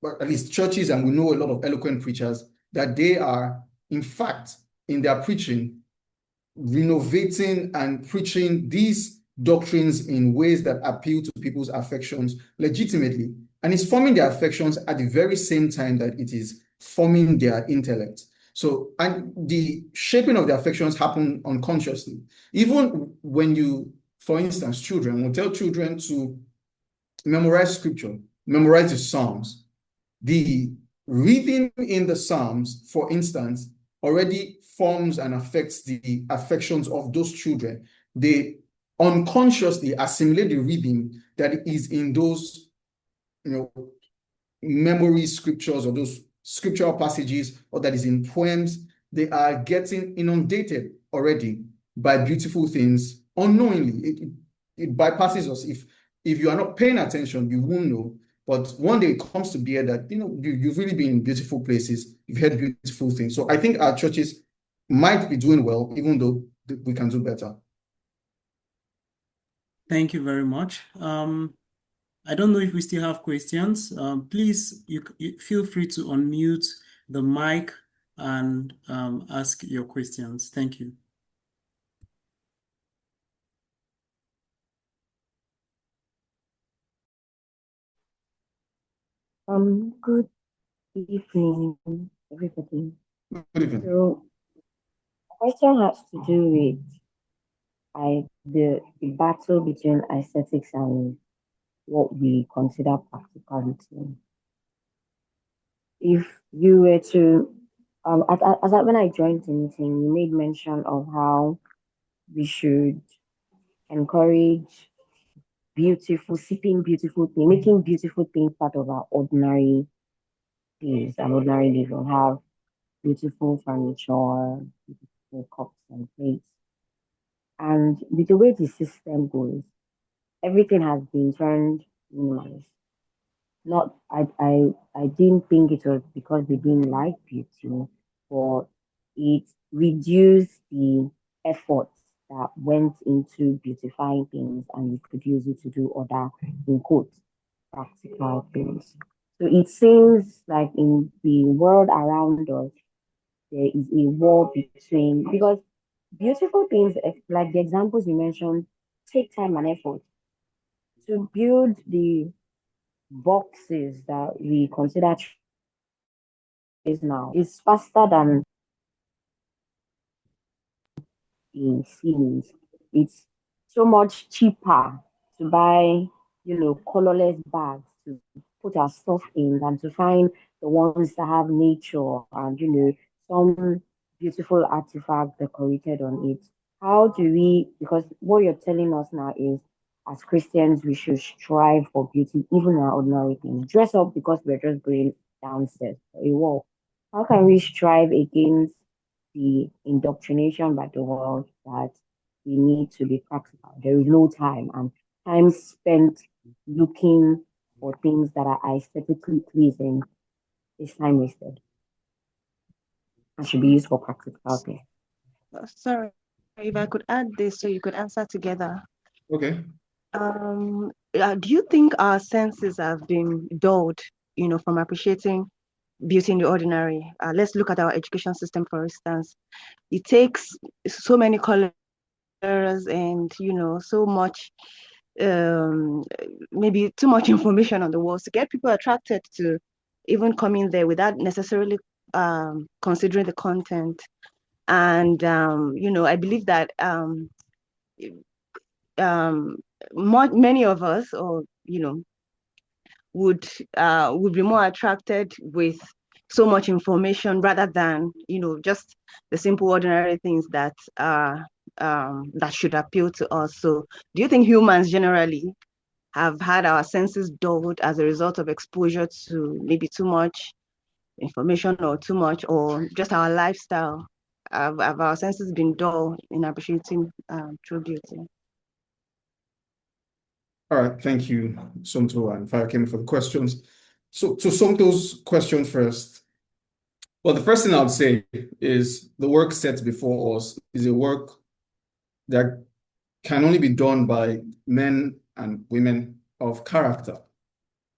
or at least churches, and we know a lot of eloquent preachers, that they are in fact, in their preaching, renovating and preaching these doctrines in ways that appeal to people's affections legitimately. And it's forming their affections at the very same time that it is forming their intellect. So, and the shaping of the affections happen unconsciously. Even when you, for instance, children will tell children to memorize scripture, memorize the Psalms. The reading in the Psalms, for instance, already forms and affects the affections of those children. They unconsciously assimilate the reading that is in those, memory scriptures or those scriptural passages, or that is in poems. They are getting inundated already by beautiful things unknowingly. It bypasses us. If you are not paying attention, you won't know. But one day it comes to bear that, you've really been in beautiful places. You've heard beautiful things. So I think our churches might be doing well, even though we can do better. Thank you very much. I don't know if we still have questions. Please, you feel free to unmute the mic and ask your questions. Thank you. Good evening, everybody. Good evening. So, question has to do with the battle between aesthetics and what we consider practicality. If you were to, when I joined the meeting, you made mention of how we should encourage sipping beautiful things, making beautiful things part of our ordinary days and ordinary living. Have beautiful furniture, beautiful cups and plates. And with the way the system goes, everything has been turned minimalist. Not I didn't think it was because they didn't like beauty, but it reduced the efforts that went into beautifying things, and you could use it to do other, in quotes, practical things. So it seems like in the world around us, there is a war between, because beautiful things, like the examples you mentioned, take time and effort to build the boxes that we consider is now. It's faster than in ceilings. It's so much cheaper to buy, colorless bags to put our stuff in than to find the ones that have nature and, some beautiful artifact decorated on it. How do we, because what you're telling us now is, as Christians, we should strive for beauty, even in our ordinary things. Dress up because we're just going downstairs for a walk. How can we strive against the indoctrination by the world that we need to be practical? There is no time, and time spent looking for things that are aesthetically pleasing is time wasted and should be used for practical things. Sorry, if I could add this so you could answer together. Okay. Do you think our senses have been dulled, from appreciating beauty in the ordinary? Let's look at our education system, for instance. It takes so many colors and, so much, maybe too much information on the walls to get people attracted to even coming there without necessarily considering the content. And, I believe that many of us, or, would be more attracted with so much information rather than, just the simple ordinary things that that should appeal to us. So do you think humans generally have had our senses dulled as a result of exposure to maybe too much information or too much, or just our lifestyle? Have our senses been dull in appreciating true beauty? All right, thank you, Somto and Fayakim, for the questions. So to Somto's question first, well, the first thing I would say is the work set before us is a work that can only be done by men and women of character.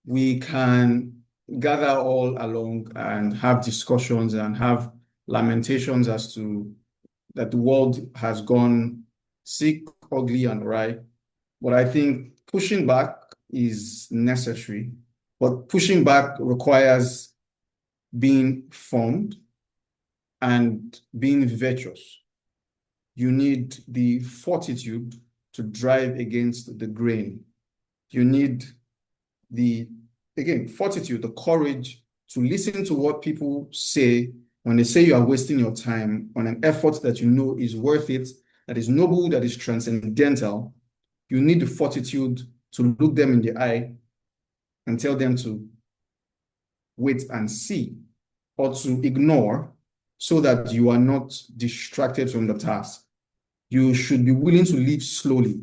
We can gather all along and have discussions and have lamentations as to that the world has gone sick, ugly, and awry. But I think pushing back is necessary. But pushing back requires being formed and being virtuous. You need the fortitude to drive against the grain. You need the, again, fortitude, the courage to listen to what people say when they say you are wasting your time on an effort that you know is worth it, that is noble, that is transcendental. You need the fortitude to look them in the eye and tell them to wait and see, or to ignore, so that you are not distracted from the task. You should be willing to live slowly.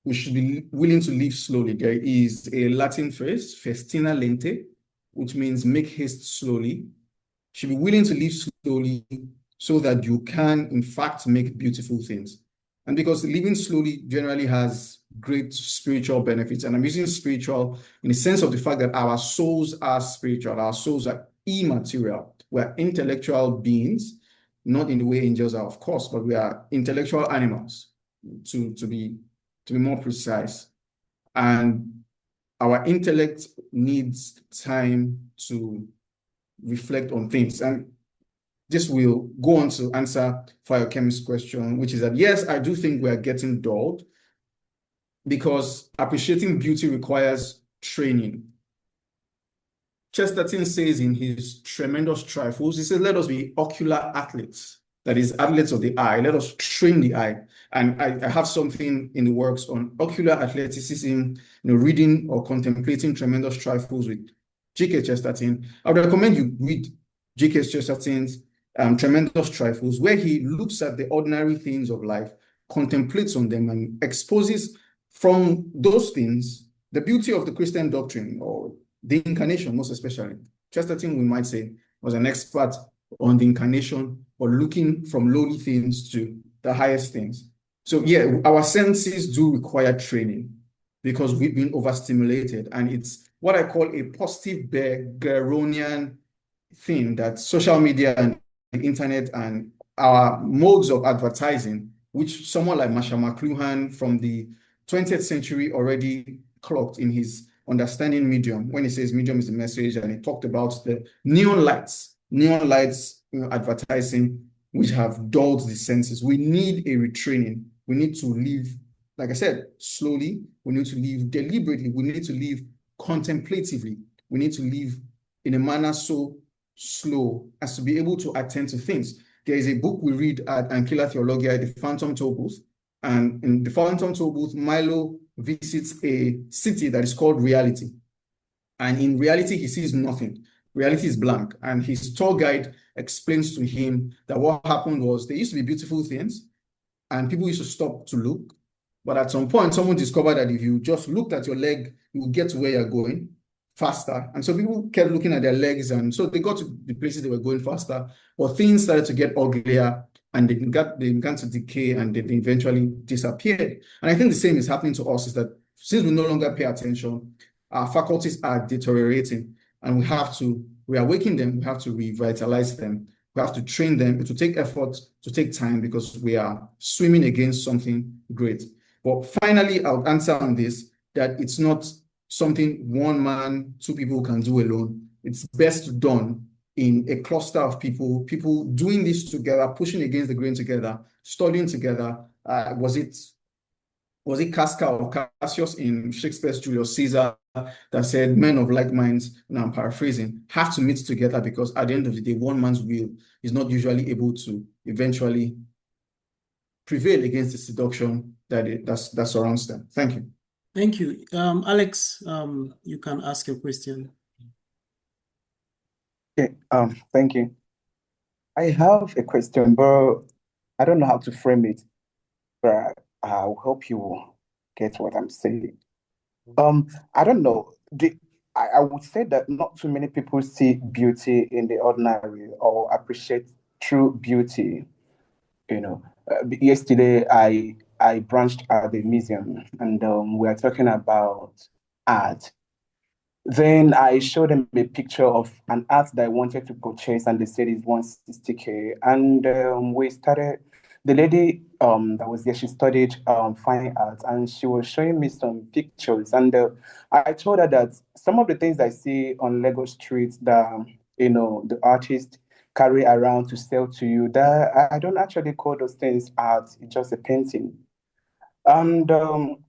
We should be willing to live slowly. There is a Latin phrase, festina lente, which means make haste slowly. You should be willing to live slowly so that you can, in fact, make beautiful things. And because living slowly generally has great spiritual benefits, and I'm using spiritual in the sense of the fact that our souls are spiritual, our souls are immaterial. We're intellectual beings, not in the way angels are, of course, but we are intellectual animals, to be more precise. And our intellect needs time to reflect on things. And this will go on to answer Fire-Chemist's question, which is that, yes, I do think we are getting dulled because appreciating beauty requires training. Chesterton says in his tremendous trifles, he says, let us be ocular athletes, that is, athletes of the eye. Let us train the eye. And I have something in the works on ocular athleticism, reading or contemplating tremendous trifles with G.K. Chesterton. I would recommend you read G.K. Chesterton's tremendous trifles, where he looks at the ordinary things of life, contemplates on them, and exposes from those things the beauty of the Christian doctrine, or the incarnation, most especially. Chesterton, we might say, was an expert on the incarnation, or looking from lowly things to the highest things. So yeah, our senses do require training because we've been overstimulated, and it's what I call a positive Bergeronian thing that social media and the internet and our modes of advertising, which someone like Marshall McLuhan from the 20th century already clocked in his Understanding Medium, when he says medium is the message, and he talked about the neon lights, advertising, which have dulled the senses. We need a retraining. We need to live, like I said, slowly. We need to live deliberately. We need to live contemplatively. We need to live in a manner so slow as to be able to attend to things. There is a book we read at Ancilla Theologiae, The Phantom Tollbooth, and in The Phantom Tollbooth, Milo visits a city that is called reality. And in reality, he sees nothing. Reality is blank. And his tour guide explains to him that what happened was there used to be beautiful things, and people used to stop to look. But at some point, someone discovered that if you just looked at your leg, you would get to where you're going faster. And so people kept looking at their legs, and so they got to the places they were going faster. But things started to get uglier, and they began to decay, and they eventually disappeared. And I think the same is happening to us, is that since we no longer pay attention, our faculties are deteriorating, and we have to reawaken them. We have to revitalize them. We have to train them. It will take effort, to take time, because we are swimming against something great. But finally, I'll answer on this, that it's not something one man, two people can do alone. It's best done in a cluster of people doing this together, pushing against the grain together, studying together. Was it Casca or Cassius in Shakespeare's Julius Caesar that said, men of like minds, and I'm paraphrasing, have to meet together, because at the end of the day, one man's will is not usually able to eventually prevail against the seduction that surrounds them. Thank you. Thank you. Alex, you can ask your question. Okay, thank you. I have a question, but I don't know how to frame it, but I'll help you get what I'm saying. I don't know. I would say that not too many people see beauty in the ordinary or appreciate true beauty. Yesterday I branched at the museum, and we are talking about art. Then I showed them a picture of an art that I wanted to purchase, and they said it's 160K. And we started. The lady that was there, she studied fine art, and she was showing me some pictures. And I told her that some of the things I see on Lagos Street that the artists carry around to sell to you, that I don't actually call those things art. It's just a painting. And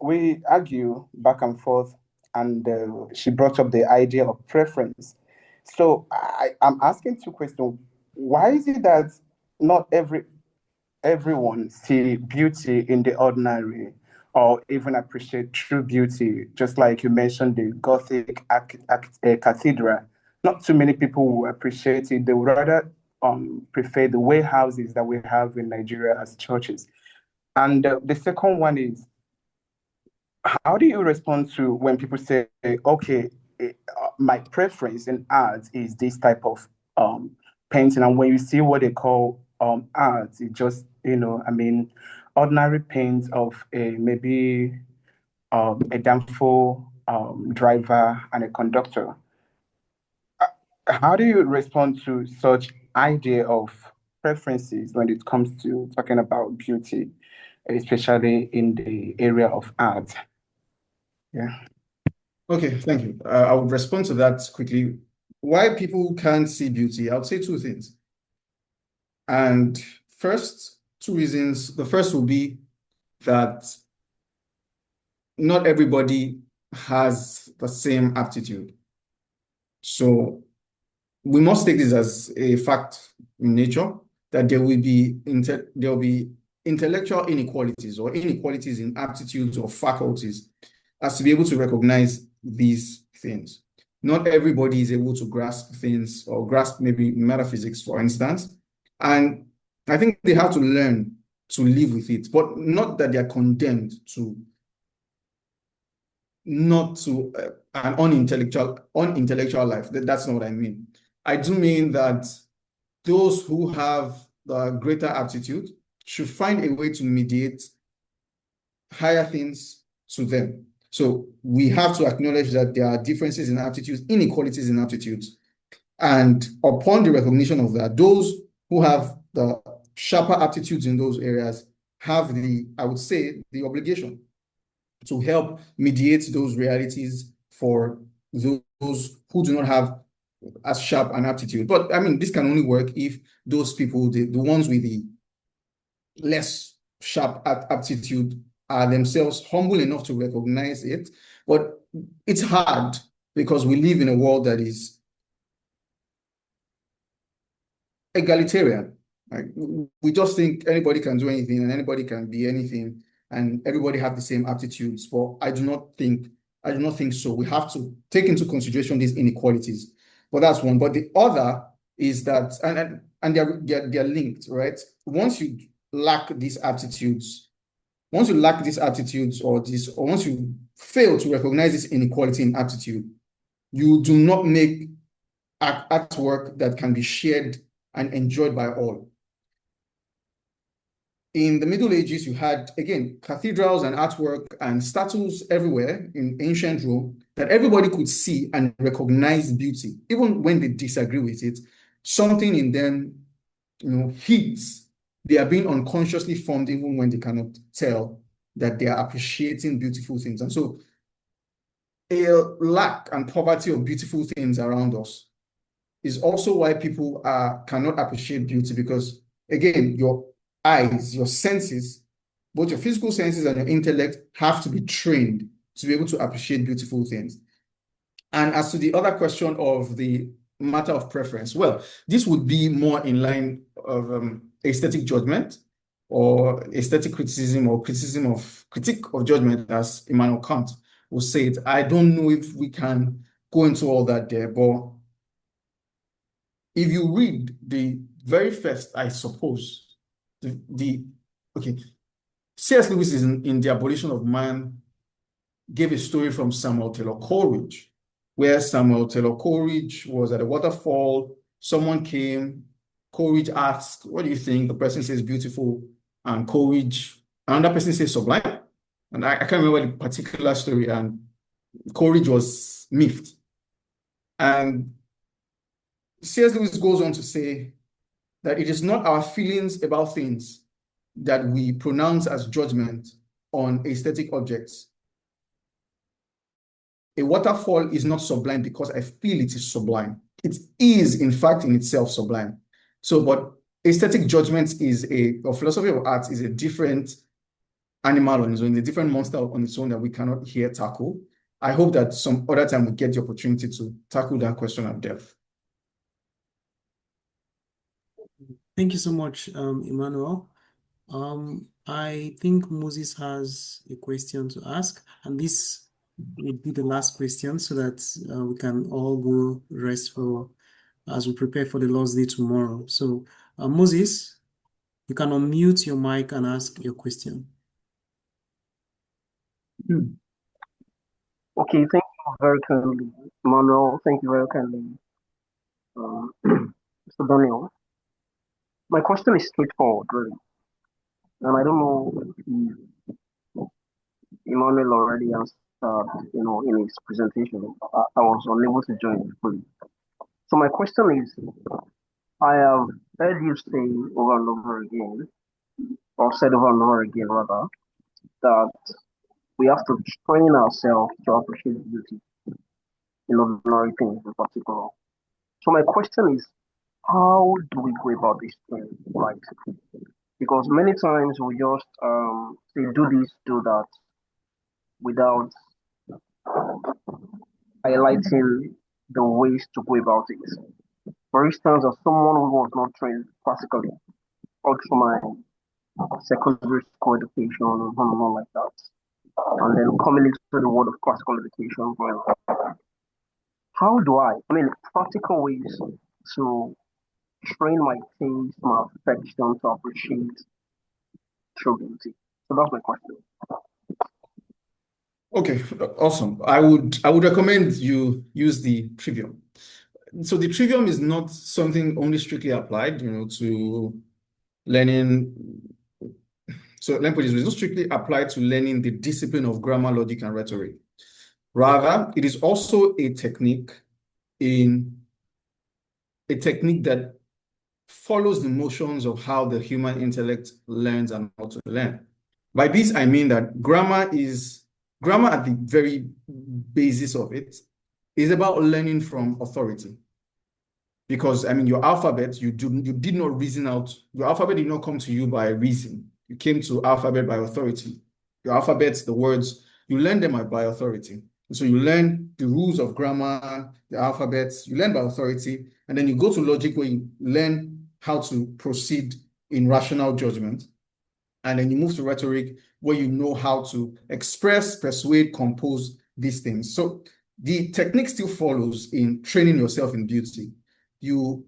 we argue back and forth, and she brought up the idea of preference. So I'm asking two questions. Why is it that not everyone see beauty in the ordinary or even appreciate true beauty? Just like you mentioned, the Gothic cathedral. Not too many people will appreciate it. They would rather prefer the way houses that we have in Nigeria as churches. And the second one is, how do you respond to when people say, okay, my preference in art is this type of painting, and when you see what they call art, it just, ordinary paint of maybe a danfo driver and a conductor. How do you respond to such idea of preferences when it comes to talking about beauty, especially in the area of art? Yeah. Okay, thank you. I would respond to that quickly. Why people can't see beauty? I would say two things. And first, two reasons. The first will be that not everybody has the same aptitude. So we must take this as a fact in nature that there will be intellectual inequalities or inequalities in aptitudes or faculties as to be able to recognize these things. Not everybody is able to grasp things or grasp maybe metaphysics, for instance. And I think they have to learn to live with it, but not that they are condemned to not to an unintellectual life. That's not what I mean. I do mean that those who have the greater aptitude should find a way to mediate higher things to them. So we have to acknowledge that there are differences in aptitudes, inequalities in aptitudes. And upon the recognition of that, those who have the sharper aptitudes in those areas have I would say, the obligation to help mediate those realities for those who do not have as sharp an aptitude. But I mean, this can only work if those people, the ones with the less sharp aptitude, are themselves humble enough to recognize it. But it's hard because we live in a world that is egalitarian. Right? We just think anybody can do anything and anybody can be anything and everybody have the same aptitudes. But I do not think so. We have to take into consideration these inequalities. But that's one. But the other is that, and they're linked, right? Once you lack these aptitudes, or once you fail to recognize this inequality in aptitude, you do not make artwork that can be shared and enjoyed by all. In the Middle Ages, you had, again, cathedrals and artwork and statues everywhere in ancient Rome that everybody could see and recognize beauty, even when they disagree with it. Something in them, hits. They are being unconsciously formed even when they cannot tell that they are appreciating beautiful things. And so a lack and poverty of beautiful things around us is also why people cannot appreciate beauty, because, again, your eyes, your senses, both your physical senses and your intellect have to be trained to be able to appreciate beautiful things. And as to the other question of the matter of preference, well, this would be more in line of aesthetic judgment or aesthetic criticism or critique of judgment, as Immanuel Kant will say it. I don't know if we can go into all that there, but if you read the very first, I suppose, C.S. Lewis is in The Abolition of Man gave a story from Samuel Taylor Coleridge, where Samuel Taylor Coleridge was at a waterfall. Someone came, Coleridge asked, "What do you think?" The person says, "Beautiful." And another person says, "Sublime." And I can't remember the particular story, and Coleridge was miffed. And C.S. Lewis goes on to say that it is not our feelings about things that we pronounce as judgment on aesthetic objects. A waterfall is not sublime because I feel it is sublime. It is, in fact, in itself sublime. So, but aesthetic judgment or philosophy of art is a different animal on its own, a different monster on its own that we cannot here tackle. I hope that some other time we get the opportunity to tackle that question at depth. Thank you so much, Emmanuel. I think Moses has a question to ask, and this will be the last question so that we can all go rest as we prepare for the Lord's Day tomorrow. So, Moses, you can unmute your mic and ask your question. Okay, thank you very kindly, Emmanuel. Thank you very kindly, Mr. Daniel. My question is straightforward, really. And I don't know if Emmanuel already answered, in his presentation. I was unable to join fully. So my question is, I have heard you say over and over again, or said over and over again rather, that we have to train ourselves to appreciate beauty in ordinary things in particular. So my question is, how do we go about this thing, right? Because many times we just say do this, do that, without highlighting the ways to go about it. For instance, as someone who was not trained classically, all through my secondary school education and all like that, and then coming into the world of classical education, well, how do I mean, practical ways to train my taste, my affection to appreciate true beauty? So that's my question. Okay, awesome. I would recommend you use the trivium. So the trivium is not something only strictly applied, to learning. So language is not strictly applied to learning the discipline of grammar, logic, and rhetoric. Rather, it is also a technique that follows the motions of how the human intellect learns and how to learn. By this, I mean that grammar at the very basis of it is about learning from authority. Because, your alphabet, you did not reason out. Your alphabet did not come to you by reason. You came to alphabet by authority. Your alphabet, the words, you learn them by authority. And so you learn the rules of grammar, the alphabets, you learn by authority, and then you go to logic where you learn how to proceed in rational judgment. And then you move to rhetoric where you know how to express, persuade, compose these things. So the technique still follows in training yourself in beauty. You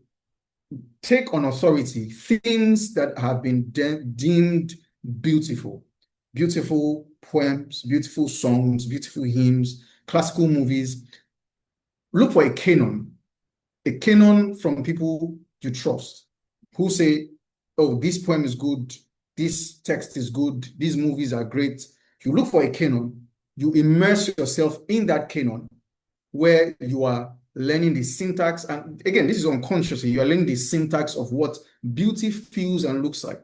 take on authority things that have been deemed beautiful. Beautiful poems, beautiful songs, beautiful hymns, classical movies. Look for a canon from people you trust who say, oh, this poem is good, this text is good, these movies are great. You look for a canon, you immerse yourself in that canon where you are learning the syntax. And again, this is unconsciously, you are learning the syntax of what beauty feels and looks like.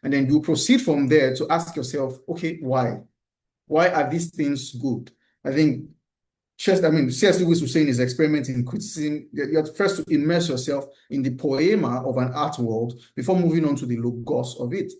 And then you proceed from there to ask yourself, okay, why? Why are these things good? I think C.S. Lewis was saying in his experiment in criticism, you have first to immerse yourself in the poema of an art world before moving on to the logos of it.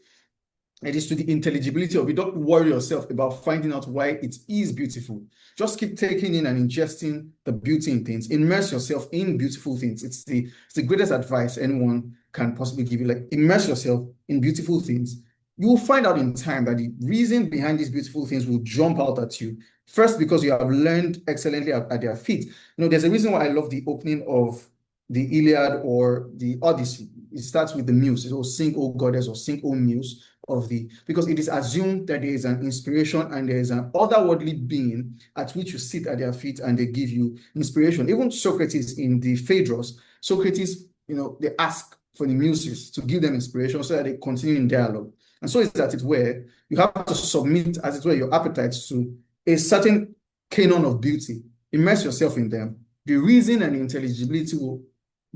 It is to the intelligibility of it. Don't worry yourself about finding out why it is beautiful. Just keep taking in and ingesting the beauty in things. Immerse yourself in beautiful things. It's the greatest advice anyone can possibly give you. Like, immerse yourself in beautiful things. You will find out in time that the reason behind these beautiful things will jump out at you. First, because you have learned excellently at their feet. There's a reason why I love the opening of the Iliad or the Odyssey. It starts with the muse. It will sing, O goddess, or sing, O muse. Because it is assumed that there is an inspiration and there is an otherworldly being at which you sit at their feet and they give you inspiration. Even Socrates in the Phaedrus, Socrates, they ask for the muses to give them inspiration so that they continue in dialogue. And so it's as it were, you have to submit, as it were, your appetites to a certain canon of beauty. Immerse yourself in them. the reason and intelligibility will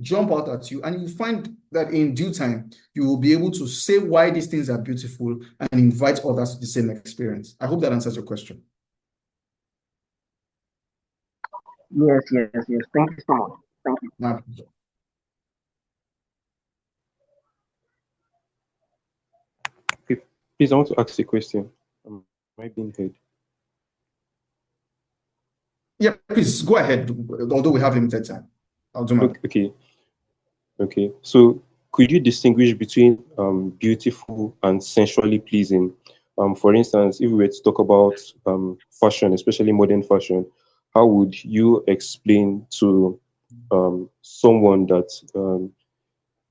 jump out at you, and you find that in due time, you will be able to say why these things are beautiful and invite others to the same experience. I hope that answers your question. Yes, yes, yes. Thank you so much. Thank you. My pleasure. Okay, please, I want to ask a question. Am I being heard? Yeah, please go ahead. Although we have limited time, I'll do my best. Okay. So, could you distinguish between beautiful and sensually pleasing? For instance, if we were to talk about fashion, especially modern fashion, how would you explain to someone that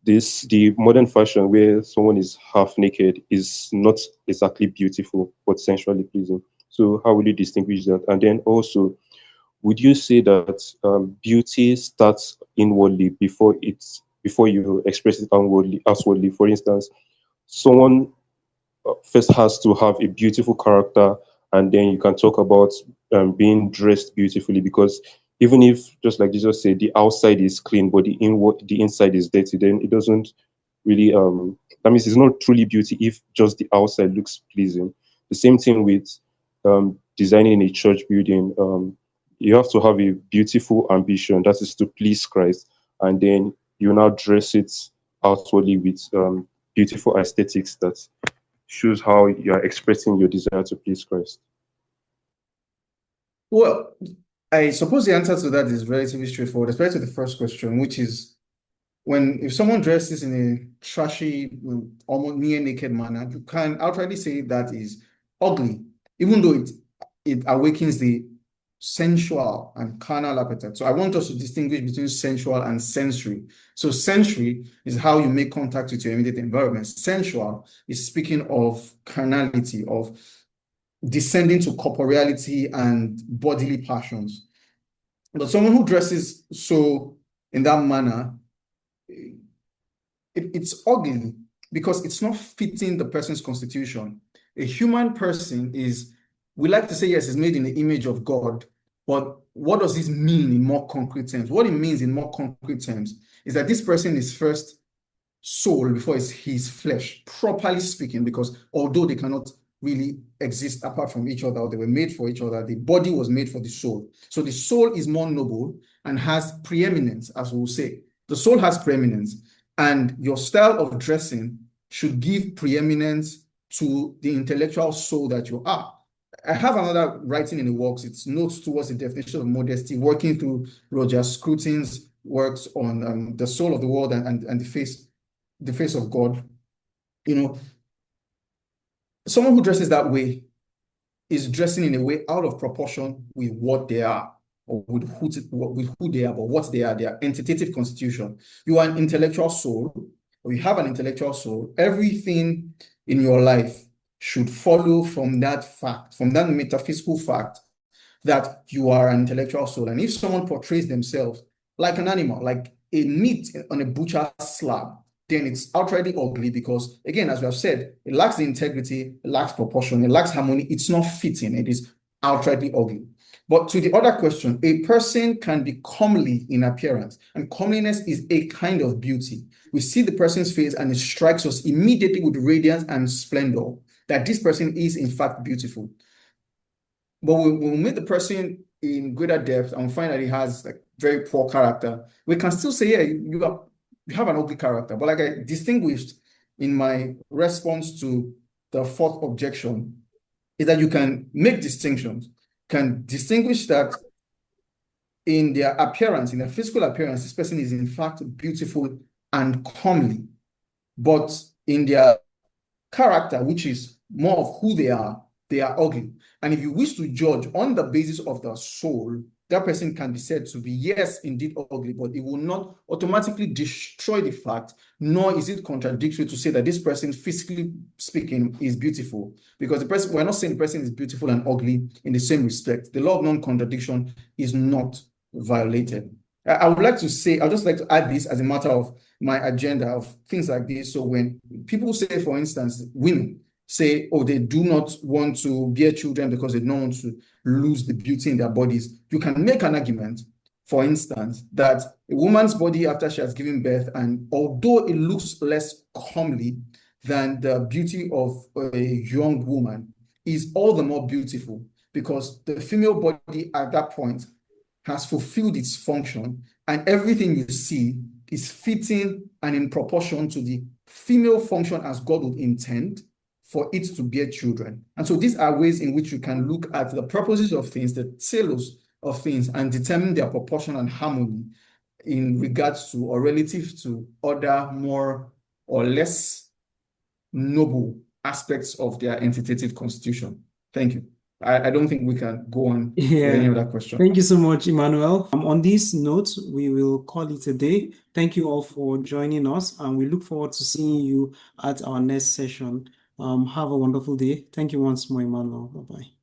the modern fashion where someone is half naked is not exactly beautiful but sensually pleasing? So, how would you distinguish that? And then also, would you say that beauty starts inwardly before you express it outwardly? For instance, someone first has to have a beautiful character, and then you can talk about being dressed beautifully. Because even if, just like Jesus said, the outside is clean, but the inside is dirty, then it doesn't really that means it's not truly beauty if just the outside looks pleasing. The same thing with designing a church building. You have to have a beautiful ambition, that is to please Christ, and then you now dress it outwardly with beautiful aesthetics that shows how you are expressing your desire to please Christ. Well, I suppose the answer to that is relatively straightforward, especially to the first question, which is if someone dresses in a trashy, almost near naked manner, you can outrightly say that is ugly, even though it awakens the sensual and carnal appetite. So I want us to distinguish between sensual and sensory. So sensory is how you make contact with your immediate environment. Sensual is speaking of carnality, of descending to corporeality and bodily passions. But someone who dresses so in that manner, it's ugly because it's not fitting the person's constitution. A human person we like to say, yes, is made in the image of God, but what does this mean in more concrete terms? What it means in more concrete terms is that this person is first soul before it's his flesh, properly speaking, because although they cannot really exist apart from each other, or they were made for each other, the body was made for the soul. So the soul is more noble and has preeminence, as we'll say. The soul has preeminence, and your style of dressing should give preeminence to the intellectual soul that you are. I have another writing in the works. It's notes towards the definition of modesty, working through Roger Scruton's works on the soul of the world and the face of God. Someone who dresses that way is dressing in a way out of proportion with what they are, or with who they are, but what they are, their entitative constitution. You are an intellectual soul, or you have an intellectual soul. Everything in your life should follow from that fact, from that metaphysical fact that you are an intellectual soul. And if someone portrays themselves like an animal, like a meat on a butcher's slab, then it's outrightly ugly because, again, as we have said, it lacks the integrity, it lacks proportion, it lacks harmony, it's not fitting, it is outrightly ugly. But to the other question, a person can be comely in appearance, and comeliness is a kind of beauty. We see the person's face and it strikes us immediately with radiance and splendor that this person is in fact beautiful. But when we meet the person in greater depth and we find that he has like very poor character, we can still say, yeah, you have an ugly character. But like I distinguished in my response to the fourth objection, is that you can make distinctions, can distinguish that in their appearance, in their physical appearance, this person is in fact beautiful and comely. But in their character, which is more of who they are ugly. And if you wish to judge on the basis of the soul, that person can be said to be, yes, indeed ugly, but it will not automatically destroy the fact, nor is it contradictory to say that this person, physically speaking, is beautiful. Because we're not saying the person is beautiful and ugly in the same respect. The law of non-contradiction is not violated. I'd just like to add this as a matter of my agenda of things like this. So when people say, for instance, women say, oh, they do not want to bear children because they don't want to lose the beauty in their bodies, you can make an argument for instance, that a woman's body after she has given birth, and although it looks less comely than the beauty of a young woman, is all the more beautiful because the female body at that point has fulfilled its function, and everything you see is fitting and in proportion to the female function as God would intend for it to bear children. And so these are ways in which you can look at the purposes of things, the telos of things, and determine their proportion and harmony in regards to or relative to other more or less noble aspects of their entitative constitution. Thank you. I don't think we can go on with any other question. Thank you so much, Emmanuel. On this note, we will call it a day. Thank you all for joining us, and we look forward to seeing you at our next session. Have a wonderful day. Thank you once more, Emmanuel. Bye-bye.